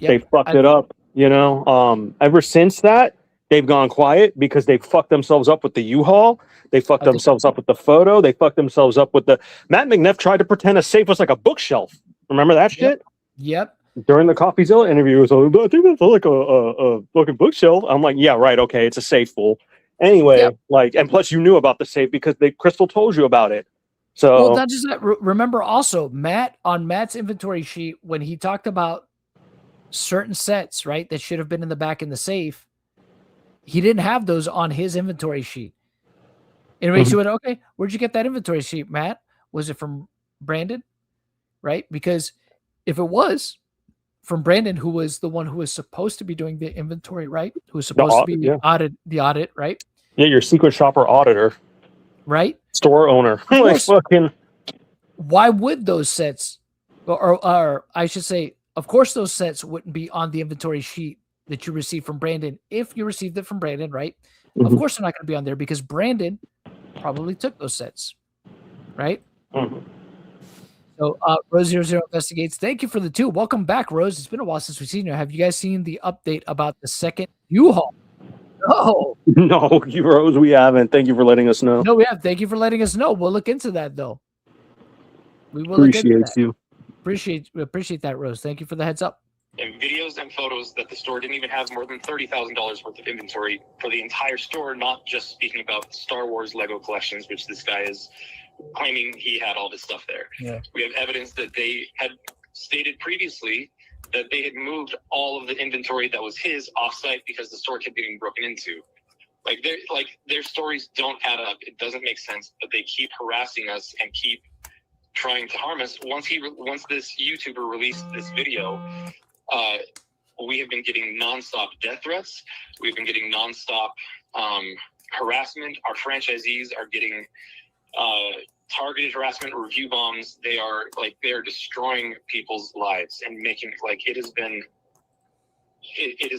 They fucked it up, you know. Ever since that, they've gone quiet because they fucked themselves up with the U-Haul. They fucked themselves up with the photo. They fucked themselves up with the... Matt McNeff tried to pretend a safe was like a bookshelf. Remember that shit? Yep. During the CoffeeZilla interview, it was like, I think that's like a fucking bookshelf. I'm like, yeah, right, okay, it's a safe, fool. Anyway, like, and plus you knew about the safe because Crystal told you about it. So, well, not just that. Remember also Matt's inventory sheet when he talked about certain sets, right, that should have been in the back in the safe. He didn't have those on his inventory sheet. And Rachel went, okay, where'd you get that inventory sheet, Matt? Was it from Brandon? Right? Because if it was from Brandon, who was the one who was supposed to be doing the inventory, right? Who was supposed to be the audit, right? Yeah, your secret shopper auditor. Right? Store owner. Like fucking. Why would those sets, or I should say, of course those sets wouldn't be on the inventory sheet that you received from Brandon. If you received it from Brandon, right? Of course they're not going to be on there because Brandon probably took those sets, right? So Rose00 investigates. Thank you for the 2. Welcome back, Rose. It's been a while since we've seen you. Have you guys seen the update about the second U-Haul? No. No, you Rose, we haven't. Thank you for letting us know. No, we have. Thank you for letting us know. We'll look into that though. We will appreciate you. Appreciate that, Rose. Thank you for the heads up. And videos and photos that the store didn't even have more than $30,000 worth of inventory for the entire store, not just speaking about Star Wars Lego collections, which this guy is claiming he had all this stuff there. Yeah. We have evidence that they had stated previously that they had moved all of the inventory that was his offsite because the store kept getting broken into. Their stories don't add up. It doesn't make sense, but they keep harassing us and keep trying to harm us. Once this YouTuber released this video, we have been getting nonstop death threats. We've been getting nonstop harassment. Our franchisees are getting targeted harassment, review bombs. They are destroying people's lives and making it has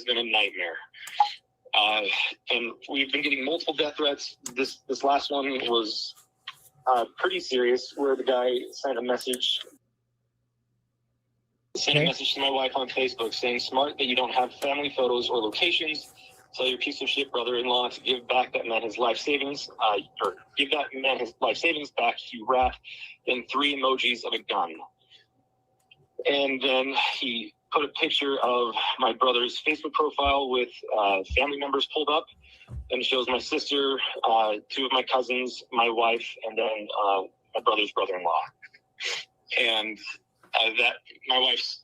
been a nightmare. And we've been getting multiple death threats. This last one was pretty serious, where the guy sent a message to my wife on Facebook saying, "Smart that you don't have family photos or locations. Tell your piece of shit brother-in-law to give back that man his life savings, or give that man his life savings back, you rat." Then 3 emojis of a gun. And then he put a picture of my brother's Facebook profile with family members pulled up. And it shows my sister, 2 of my cousins, my wife, and then my brother's brother-in-law. And that my wife's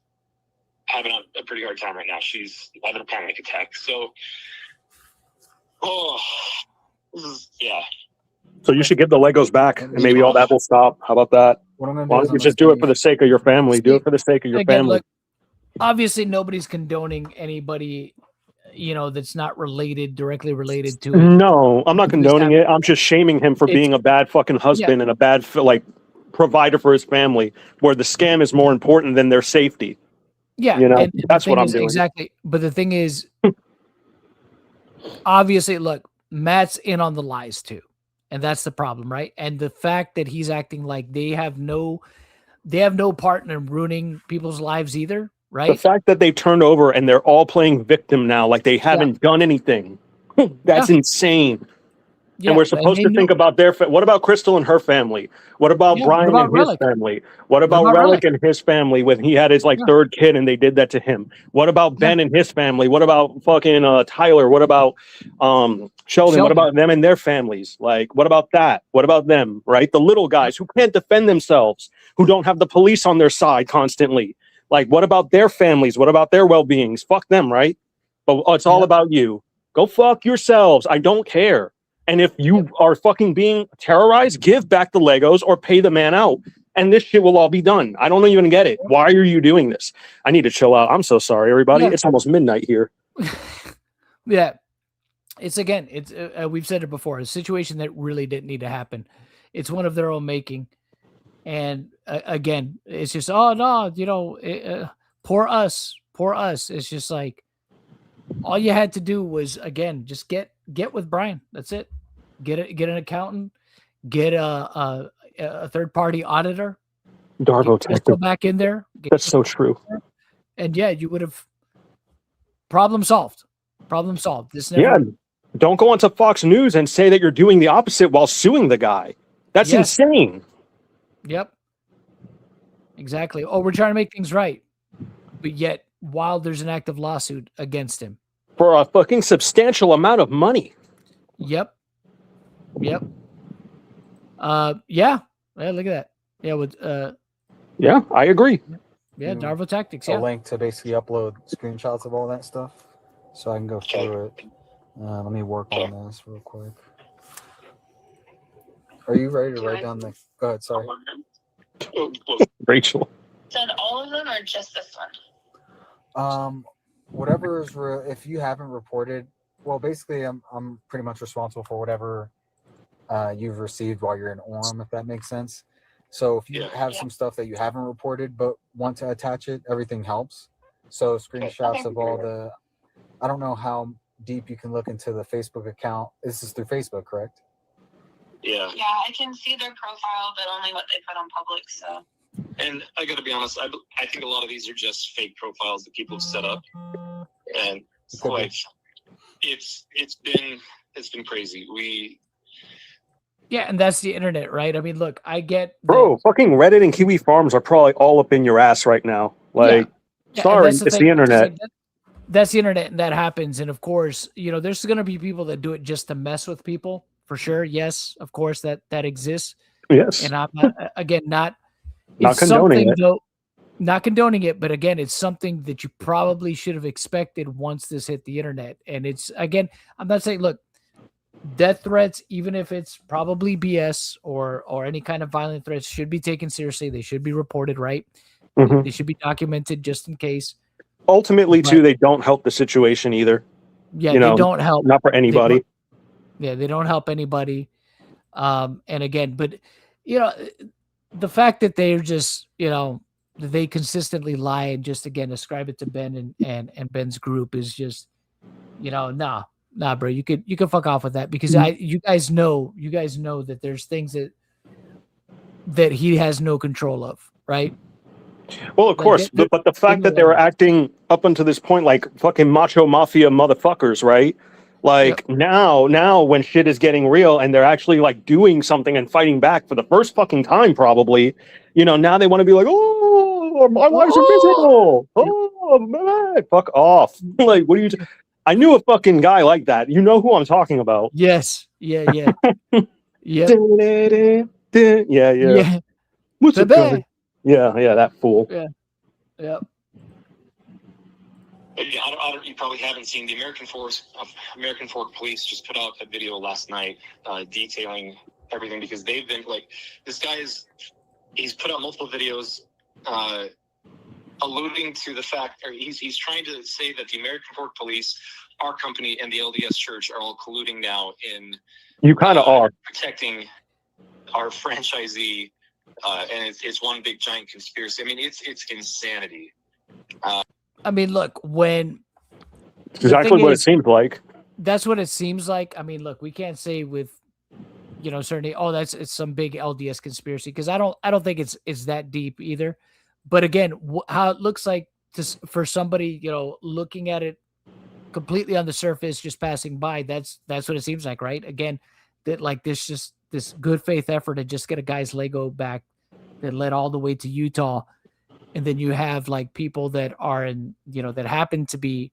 having a pretty hard time right now. She's having a panic attack. So, yeah. So you should give the Legos back, and maybe all that will stop. How about that? Why don't you just do it for the sake of your family? Do it for the sake of your family. Look, obviously, nobody's condoning anybody, that's not directly related to. No, I'm not condoning it. I'm just shaming him for being a bad fucking husband and a bad provider for his family, where the scam is more important than their safety. Yeah, and that's what I'm doing. Exactly. But the thing is, obviously, look, Matt's in on the lies too. And that's the problem, right? And the fact that he's acting like they have no part in ruining people's lives either, right? The fact that they turned over and they're all playing victim now, like they haven't done anything. That's insane. Yeah, and we're supposed to think about what about Crystal and her family? What about Brian and his family? What about Relic and his family when he had his 3rd kid and they did that to him? What about Ben and his family? What about fucking Tyler? What about Sheldon? What about them and their families? What about that? What about them, right? The little guys who can't defend themselves, who don't have the police on their side constantly. What about their families? What about their well-beings? Fuck them, right? But it's all about you. Go fuck yourselves. I don't care. And if you are fucking being terrorized, give back the Legos or pay the man out. And this shit will all be done. I don't even get it. Why are you doing this? I need to chill out. I'm so sorry, everybody. It's almost midnight here. Yeah. It's we've said it before, a situation that really didn't need to happen. It's one of their own making. And again, it's just, oh no, poor us. It's just like, all you had to do was, again, just get with Brian. That's it. Get an accountant, get a third party auditor. Darvo Go back in there. That's so true. And yeah, you would have problem solved. This never. Don't go onto Fox News and say that you're doing the opposite while suing the guy. That's insane. Yep. Exactly. Oh, we're trying to make things right. But yet, while there's an active lawsuit against him. For a fucking substantial amount of money. Yep. Yeah. Yeah, look at that. Yeah, with yeah, I agree. Yeah, Darvo Tactics. A link to basically upload screenshots of all that stuff, so I can go through it. Let me work on this real quick. Are you ready to write down the? Go ahead. Sorry, Rachel. Said all of them or just this one? Whatever is if you haven't reported, well, basically, I'm pretty much responsible for whatever you've received while you're in Orem, if that makes sense. So if you have some stuff that you haven't reported but want to attach it, everything helps. So screenshots of all the, I don't know how deep you can look into the Facebook account. This is through Facebook, correct? Yeah. Yeah, I can see their profile, but only what they put on public. So. And I got to be honest, I think a lot of these are just fake profiles that people have set up, and like it's been crazy. Yeah, and that's the internet, right? I mean, look, I get Bro, fucking Reddit and Kiwi Farms are probably all up in your ass right now. Like, sorry, it's the internet. That's the internet, and that happens. And of course, there's going to be people that do it just to mess with people, for sure. Yes, of course, that exists. Yes. And I'm not, again, not condoning it. Though, not condoning it, but again, it's something that you probably should have expected once this hit the internet. And it's, again, I'm not saying, look, death threats, even if it's probably BS or any kind of violent threats, should be taken seriously. They should be reported, right? Mm-hmm. They should be documented just in case. Ultimately, too, they don't help the situation either. Yeah, they don't help. Not for anybody. They don't help anybody. And again, but the fact that they're just, they consistently lie and just, again, ascribe it to Ben and Ben's group is just, nah, bro, you could fuck off with that, because you guys know that there's things that he has no control of, right? Well, of course, but the fact that they were acting up until this point like fucking macho mafia motherfuckers, right? Like now when shit is getting real and they're actually like doing something and fighting back for the first fucking time, probably, now they want to be like, oh, my wife's invisible. Oh, man, fuck off. Like, what are you? I knew a fucking guy like that. You know who I'm talking about? Yes. Yeah. Yeah. Yeah. What's up, brother? Yeah, that fool. Yeah. You probably haven't seen the American Fork Police just put out a video last night detailing everything, because they've been like, this guy he's put out multiple videos alluding to the fact, or he's trying to say that the American Fork Police, our company, and the LDS Church are all colluding now in you kind of are protecting our franchisee, and it's one big giant conspiracy. I mean, it's insanity. I mean, look, when it's exactly what it seems like. That's what it seems like. I mean, look, we can't say with certainty, oh, it's some big LDS conspiracy, because I don't think it's that deep either. But again, how it looks like for somebody, looking at it completely on the surface, just passing by, that's what it seems like, right? Again, that like this good faith effort to just get a guy's Lego back that led all the way to Utah. And then you have like people that are in, that happen to be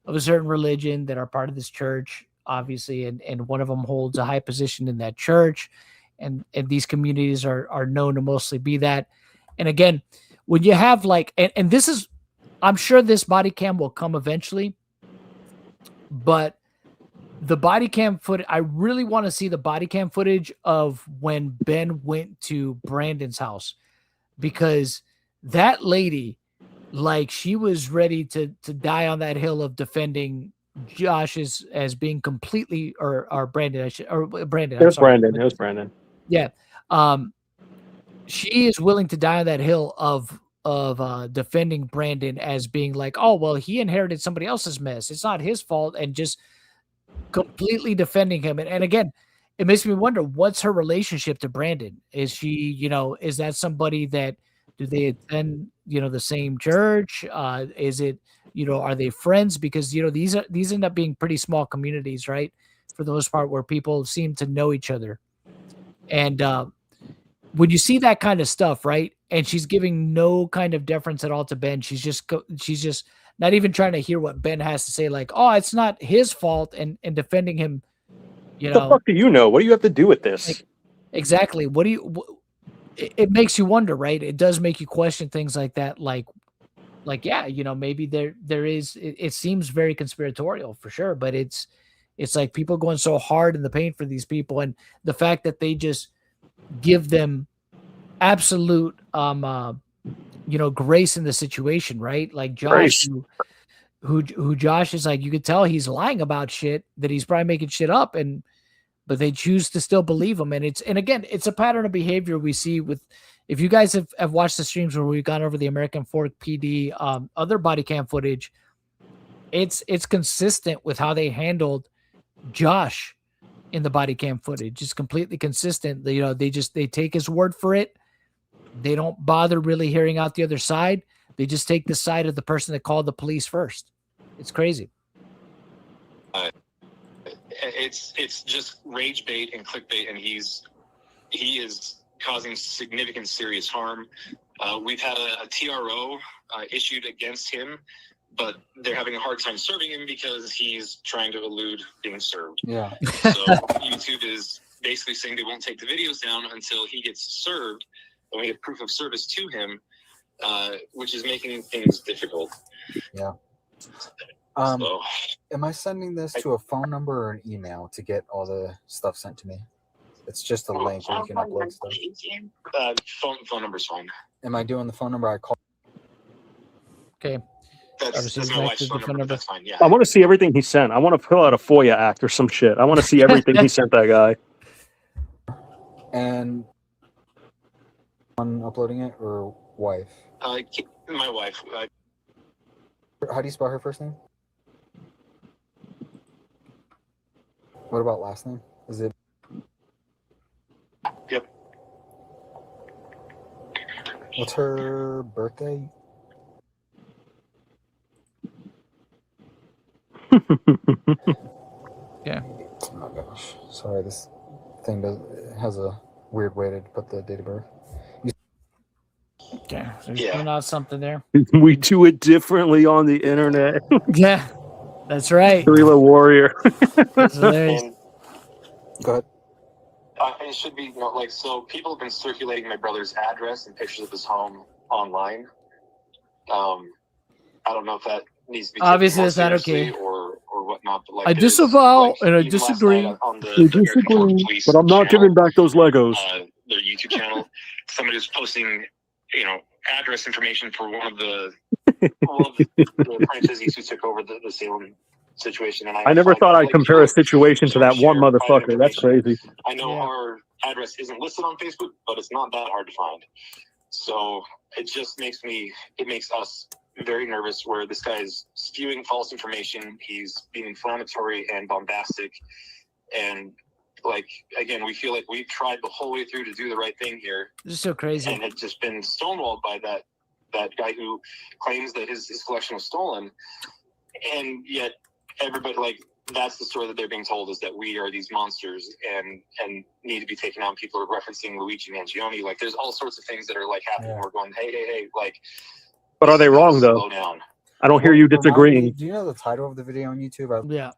of a certain religion, that are part of this church, obviously, and one of them holds a high position in that church, and these communities are known to mostly be that. And again, when you have like, and this is, I'm sure this body cam will come eventually, but the body cam footage, I really want to see the body cam footage of when Ben went to Brandon's house, because that lady, like, she was ready to die on that hill of defending Josh as being completely, or Brandon, Brandon. It was Brandon. Yeah. she is willing to die on that hill of defending Brandon as being like, oh, well, he inherited somebody else's mess. It's not his fault. And just completely defending him. And again, it makes me wonder, what's her relationship to Brandon? Is she, is that somebody that, do they attend, the same church? Is it, are they friends? Because, these end up being pretty small communities, right? For the most part, where people seem to know each other. And when you see that kind of stuff, right? And she's giving no kind of deference at all to Ben. She's just not even trying to hear what Ben has to say. Like, oh, it's not his fault, and defending him. What the fuck do you know? What do you have to do with this? Like, exactly. It makes you wonder, right? It does make you question things like that. Like, yeah, maybe there is. It seems very conspiratorial for sure, but it's like people going so hard in the paint for these people, and the fact that they just give them absolute grace in the situation, right? Like Josh, who Josh is like, you could tell he's lying about shit, that he's probably making shit up, but they choose to still believe him. And again, it's a pattern of behavior we see with, if you guys have watched the streams where we've gone over the American Fork PD, other body cam footage, it's consistent with how they handled Josh in the body cam footage. It's completely consistent. They take his word for it. They don't bother really hearing out the other side. They just take the side of the person that called the police first. It's crazy. It's just rage bait and clickbait, and he is causing significant serious harm. We've had a TRO issued against him, but they're having a hard time serving him because he's trying to elude being served. Yeah. So YouTube is basically saying they won't take the videos down until he gets served, and we have proof of service to him, which is making things difficult. Yeah. So, am I sending this to a phone number or an email to get all the stuff sent to me? It's just a link where you can upload stuff. Phone number's fine. Am I doing the phone number I called? Okay. That's my wife's phone number. That's fine. Yeah. I want to see everything he sent. I want to fill out a FOIA act or some shit. I want to see everything he sent that guy. And on uploading it, or wife? My wife. How do you spell her first name? What about last name? Is it? Yep. What's her birthday? Yeah. Oh gosh, sorry. This thing has a weird way to put the date of birth. Okay, so he's putting out something there. We do it differently on the internet. Yeah, that's right. Guerrilla warrior. And, go ahead. It should be so. People have been circulating my brother's address and pictures of his home online. I don't know if that needs to be obviously that's not okay, or whatnot. But I disavow and I disagree. I disagree, but I'm not giving back those Legos. Their YouTube channel. Somebody was posting, address information for one of the franchisees who took over the Salem situation. And I never thought I'd compare a situation to that one motherfucker. That's crazy. I know our address isn't listed on Facebook, but it's not that hard to find. So it just makes us very nervous, where this guy is spewing false information. He's being inflammatory and bombastic. And again, we feel like we've tried the whole way through to do the right thing here. This is so crazy. And it's just been stonewalled by that guy who claims that his collection was stolen. And yet everybody, that's the story that they're being told, is that we are these monsters and need to be taken out. People are referencing Luigi Mangione. There's all sorts of things that are happening. Yeah. We're going, hey, but are they wrong though? Slow down. I don't hear you disagreeing. Do you know the title of the video on YouTube? Yeah.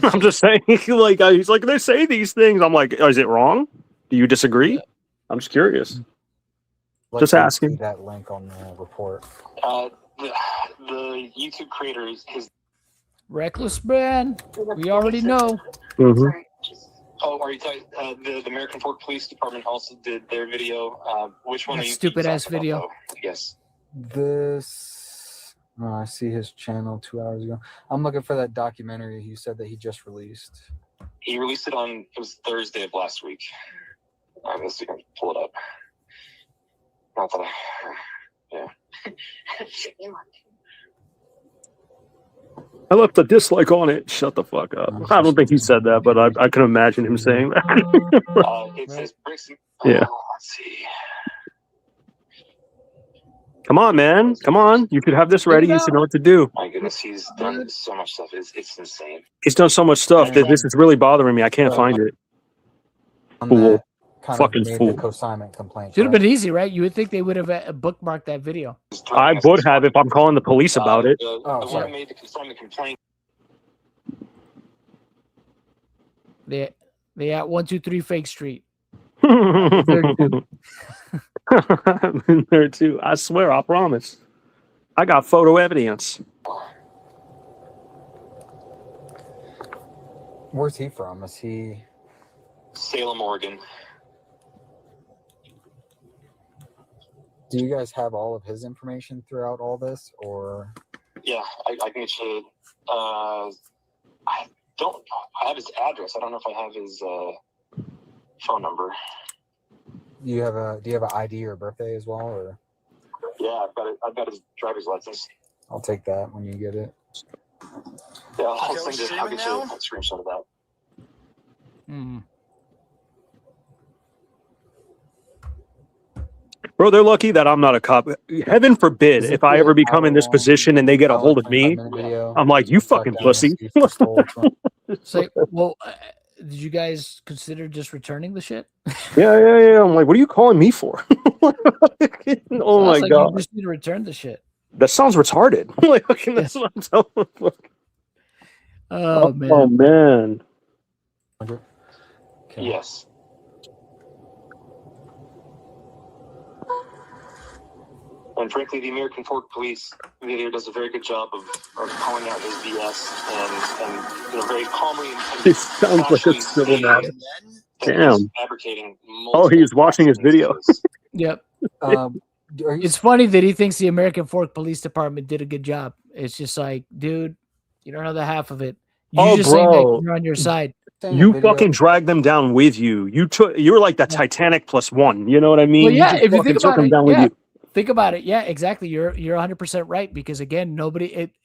I'm just saying, he's like, they say these things. I'm like, is it wrong? Do you disagree? Yeah. I'm just curious. Just asking. That link on the report. The YouTube creator is his Reckless Brand. We already know. Mm-hmm. Oh, are you talking? The American Fork Police Department also did their video. Which one? That stupid ass video. Yes. This. Oh, I see his channel 2 hours ago. I'm looking for that documentary he said that he just released. He released it on, it was Thursday of last week. Let's see if I can pull it up. Not that yeah. I left a dislike on it. Shut the fuck up. I don't think he said that, but I can imagine him saying that. It says bricks. Yeah. Let's see. Come on, man. Come on. You could have this ready. You should know what to do. My goodness, he's done so much stuff. It's insane. He's done so much stuff that this is really bothering me. I can't find it. Fool. Fucking fool. Co-assignment complaint. Should have been easy, right? You would think they would have bookmarked that video. I would have if I'm calling the police about it. The one made to confirm the complaint. They at 123 Fake Street. I'm in there too. I swear, I promise. I got photo evidence. Where's he from? Is he Salem, Oregon? Do you guys have all of his information throughout all this, or? Yeah, I can get you. I have his address. I don't know if I have his phone number. Do you have an ID or birthday as well, or? Yeah, I've got his driver's license. I'll take that when you get it. Yeah, I'll get you a screenshot of that. Bro, they're lucky that I'm not a cop. Heaven forbid if I ever become in this position and they get a hold of me. I'm like, you fucking pussy. So, well, did you guys consider just returning the shit? Yeah. I'm like, what are you calling me for? Oh my god! You just need to return the shit. That sounds retarded. Like, that's what I'm telling you. Oh man. Oh man. Yes. And frankly, the American Fork Police video does a very good job of calling out his BS and very calmly. It sounds like a civil matter. Damn. Fabricating. Oh, he's watching his video. Yep. It's funny that he thinks the American Fork Police Department did a good job. It's just like, dude, you don't know the half of it. You just saying that you're on your side. You fucking dragged them down with you. You were like the Titanic +1. You know what I mean? Well, yeah, if you fucking think about it, with you. Think about it. Yeah, exactly. You're 100% right, because again,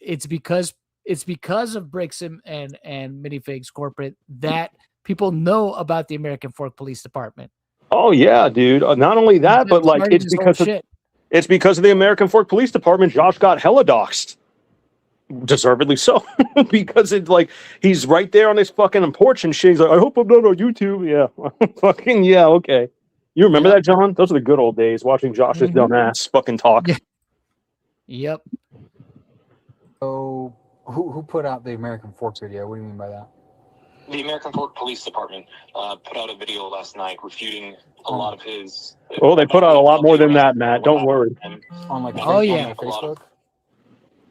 it's because of Bricks and Minifigs corporate that people know about the American Fork Police Department. Oh yeah, dude. Not only that, but like it's because of the American Fork Police Department. Josh got hella doxxed. Deservedly so. Because it's like he's right there on his fucking porch and shit. He's like, I hope I'm not on YouTube. Yeah. Fucking yeah, okay. You remember that, John? Those are the good old days, watching Josh's dumb ass fucking talk. Yeah. Yep. So who put out the American Fork video? What do you mean by that? The American Fork Police Department put out a video last night refuting a lot of his. Oh, they put out a lot more than that, Matt. Don't worry. On like Facebook.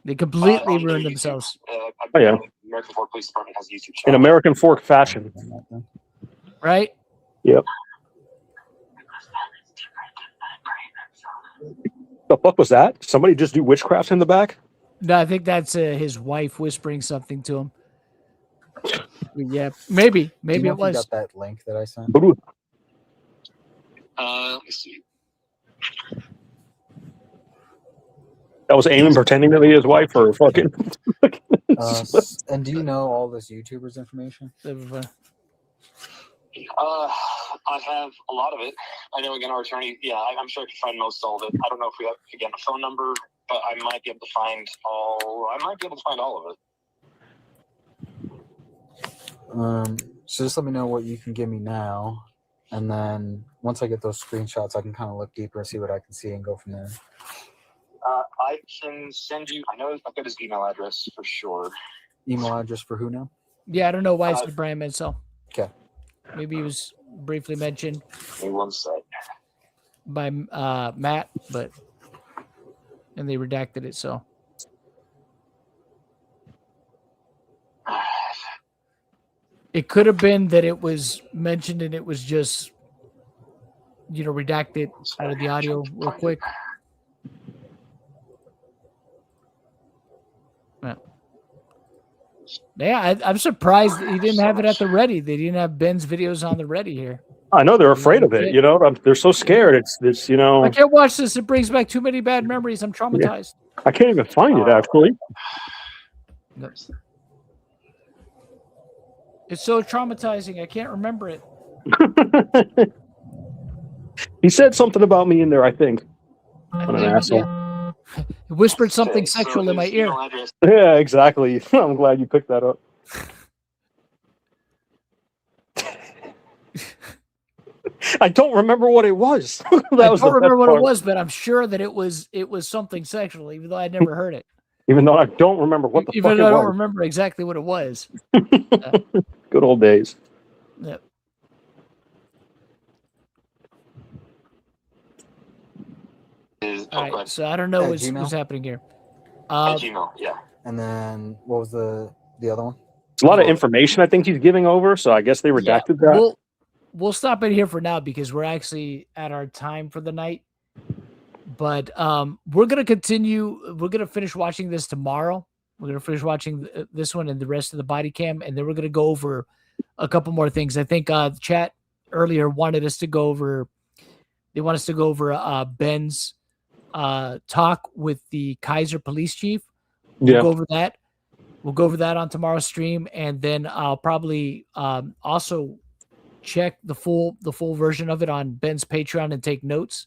They completely ruined themselves. Oh yeah. American Fork Police Department has a YouTube channel. In American Fork fashion. Right? Yep. The fuck was that? Somebody just do witchcraft in the back? No, I think that's his wife whispering something to him. Yeah, maybe it was. You got that link that I sent? Let me see. That was Ammon pretending to be his wife, or fucking. And do you know all this YouTubers information? I have a lot of it. I know, again, our attorney, I'm sure I could find most all of it. I don't know if we have, again, a phone number, but I might be able to find all of it. So just let me know what you can give me now, and then once I get those screenshots, I can kind of look deeper and see what I can see and go from there. I can send you, I know I've got his email address for sure. Email address for who now? Yeah, I don't know why it's Brian Mansell. Okay. Maybe he was briefly mentioned one sec. by Matt, and they redacted it, so. It could have been that it was mentioned and it was just, redacted out of the audio real quick. Yeah, I'm surprised that he didn't have it at the ready. They didn't have Ben's videos on the ready here. I know they're afraid of it. You know, they're so scared. It's you know. I can't watch this. It brings back too many bad memories. I'm traumatized. Yeah. I can't even find it actually. It's so traumatizing. I can't remember it. He said something about me in there, I think. What an asshole. He whispered something sexual in my ear. Yeah, exactly. I'm glad you picked that up. I don't remember what it was. I don't remember what it was, but I'm sure that it was something sexual, even though I'd never heard it. Even though I don't remember what the fuck it was. Even though I don't remember exactly what it was. Good old days. Yep. All right, so I don't know what's happening here. Gmail, yeah. And then what was the other one? It's a lot of information I think he's giving over, so I guess they redacted that. We'll stop it here for now because we're actually at our time for the night. But we're gonna continue. We're gonna finish watching this tomorrow. We're gonna finish watching this one and the rest of the body cam, and then we're gonna go over a couple more things. I think the chat earlier wanted us to go over. They want us to go over Ben's talk with the Kaiser police chief. We'll go over that. We'll go over that on tomorrow's stream, and then I'll probably also check the full version of it on Ben's Patreon and take notes.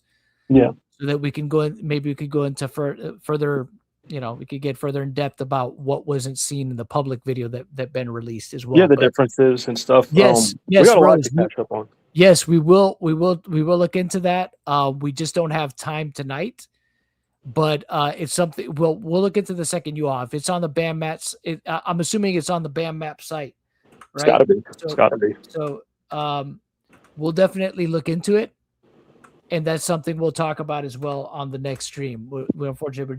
Yeah. So that we can go in, maybe we could go into further, you know, we could get further in depth about what wasn't seen in the public video that Ben released as well. Yeah, the differences and stuff. Yes, yes, we got a lot Rose, to catch up on. Yes, we will look into that. We just don't have time tonight, but it's something we'll look into the second you off. It's on the BAM Mats. I'm assuming it's on the BAM Map site, right? It's gotta be. It's gotta be. So we'll definitely look into it. And that's something we'll talk about as well on the next stream. We're unfortunately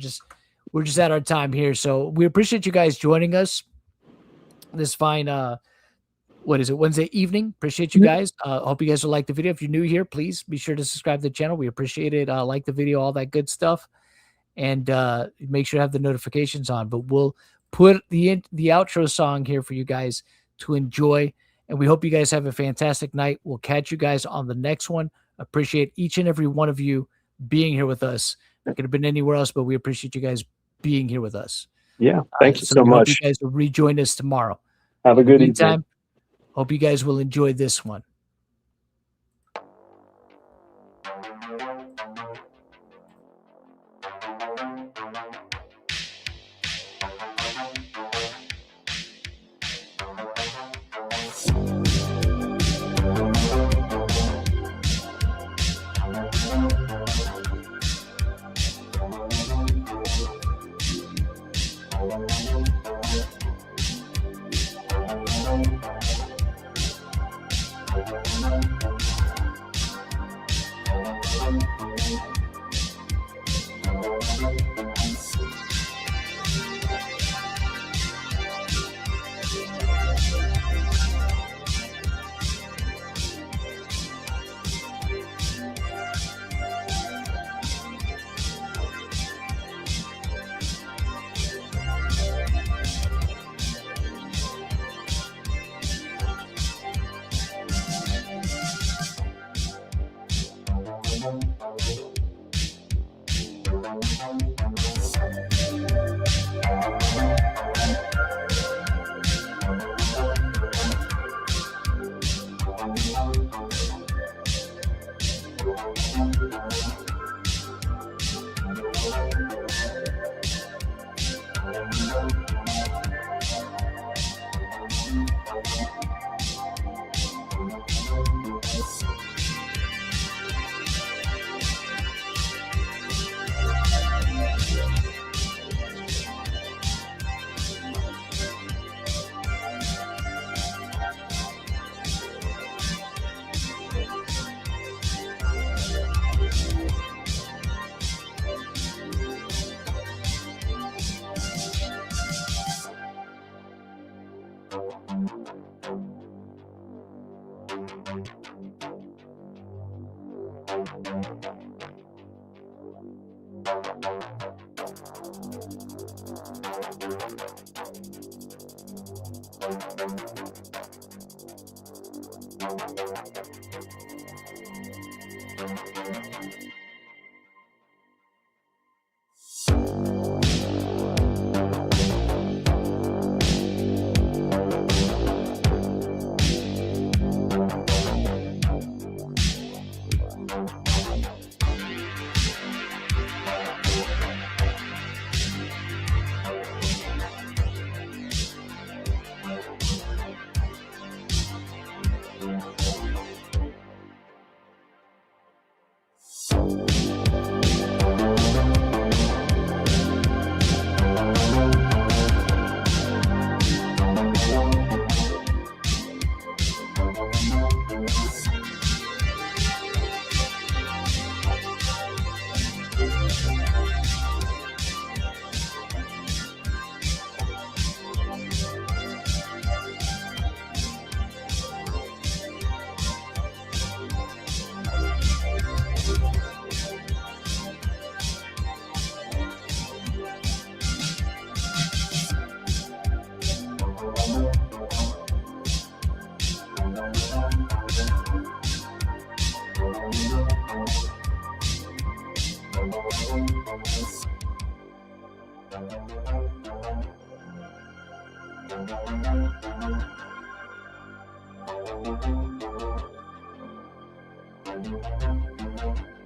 we're just at our time here, so we appreciate you guys joining us this fine what is it, Wednesday evening. Appreciate you guys. Hope you guys will like the video. If you're new here, please be sure to subscribe to the channel. We appreciate it. Like the video, all that good stuff, and make sure to have the notifications on. But we'll put the outro song here for you guys to enjoy, and we hope you guys have a fantastic night. We'll catch you guys on the next one. Appreciate each and every one of you being here with us. We could have been anywhere else, but we appreciate you guys being here with us. Yeah, thank you so we much. hope you guys will rejoin us tomorrow. Have a good evening. evening. Hope you guys will enjoy this one. Thank you.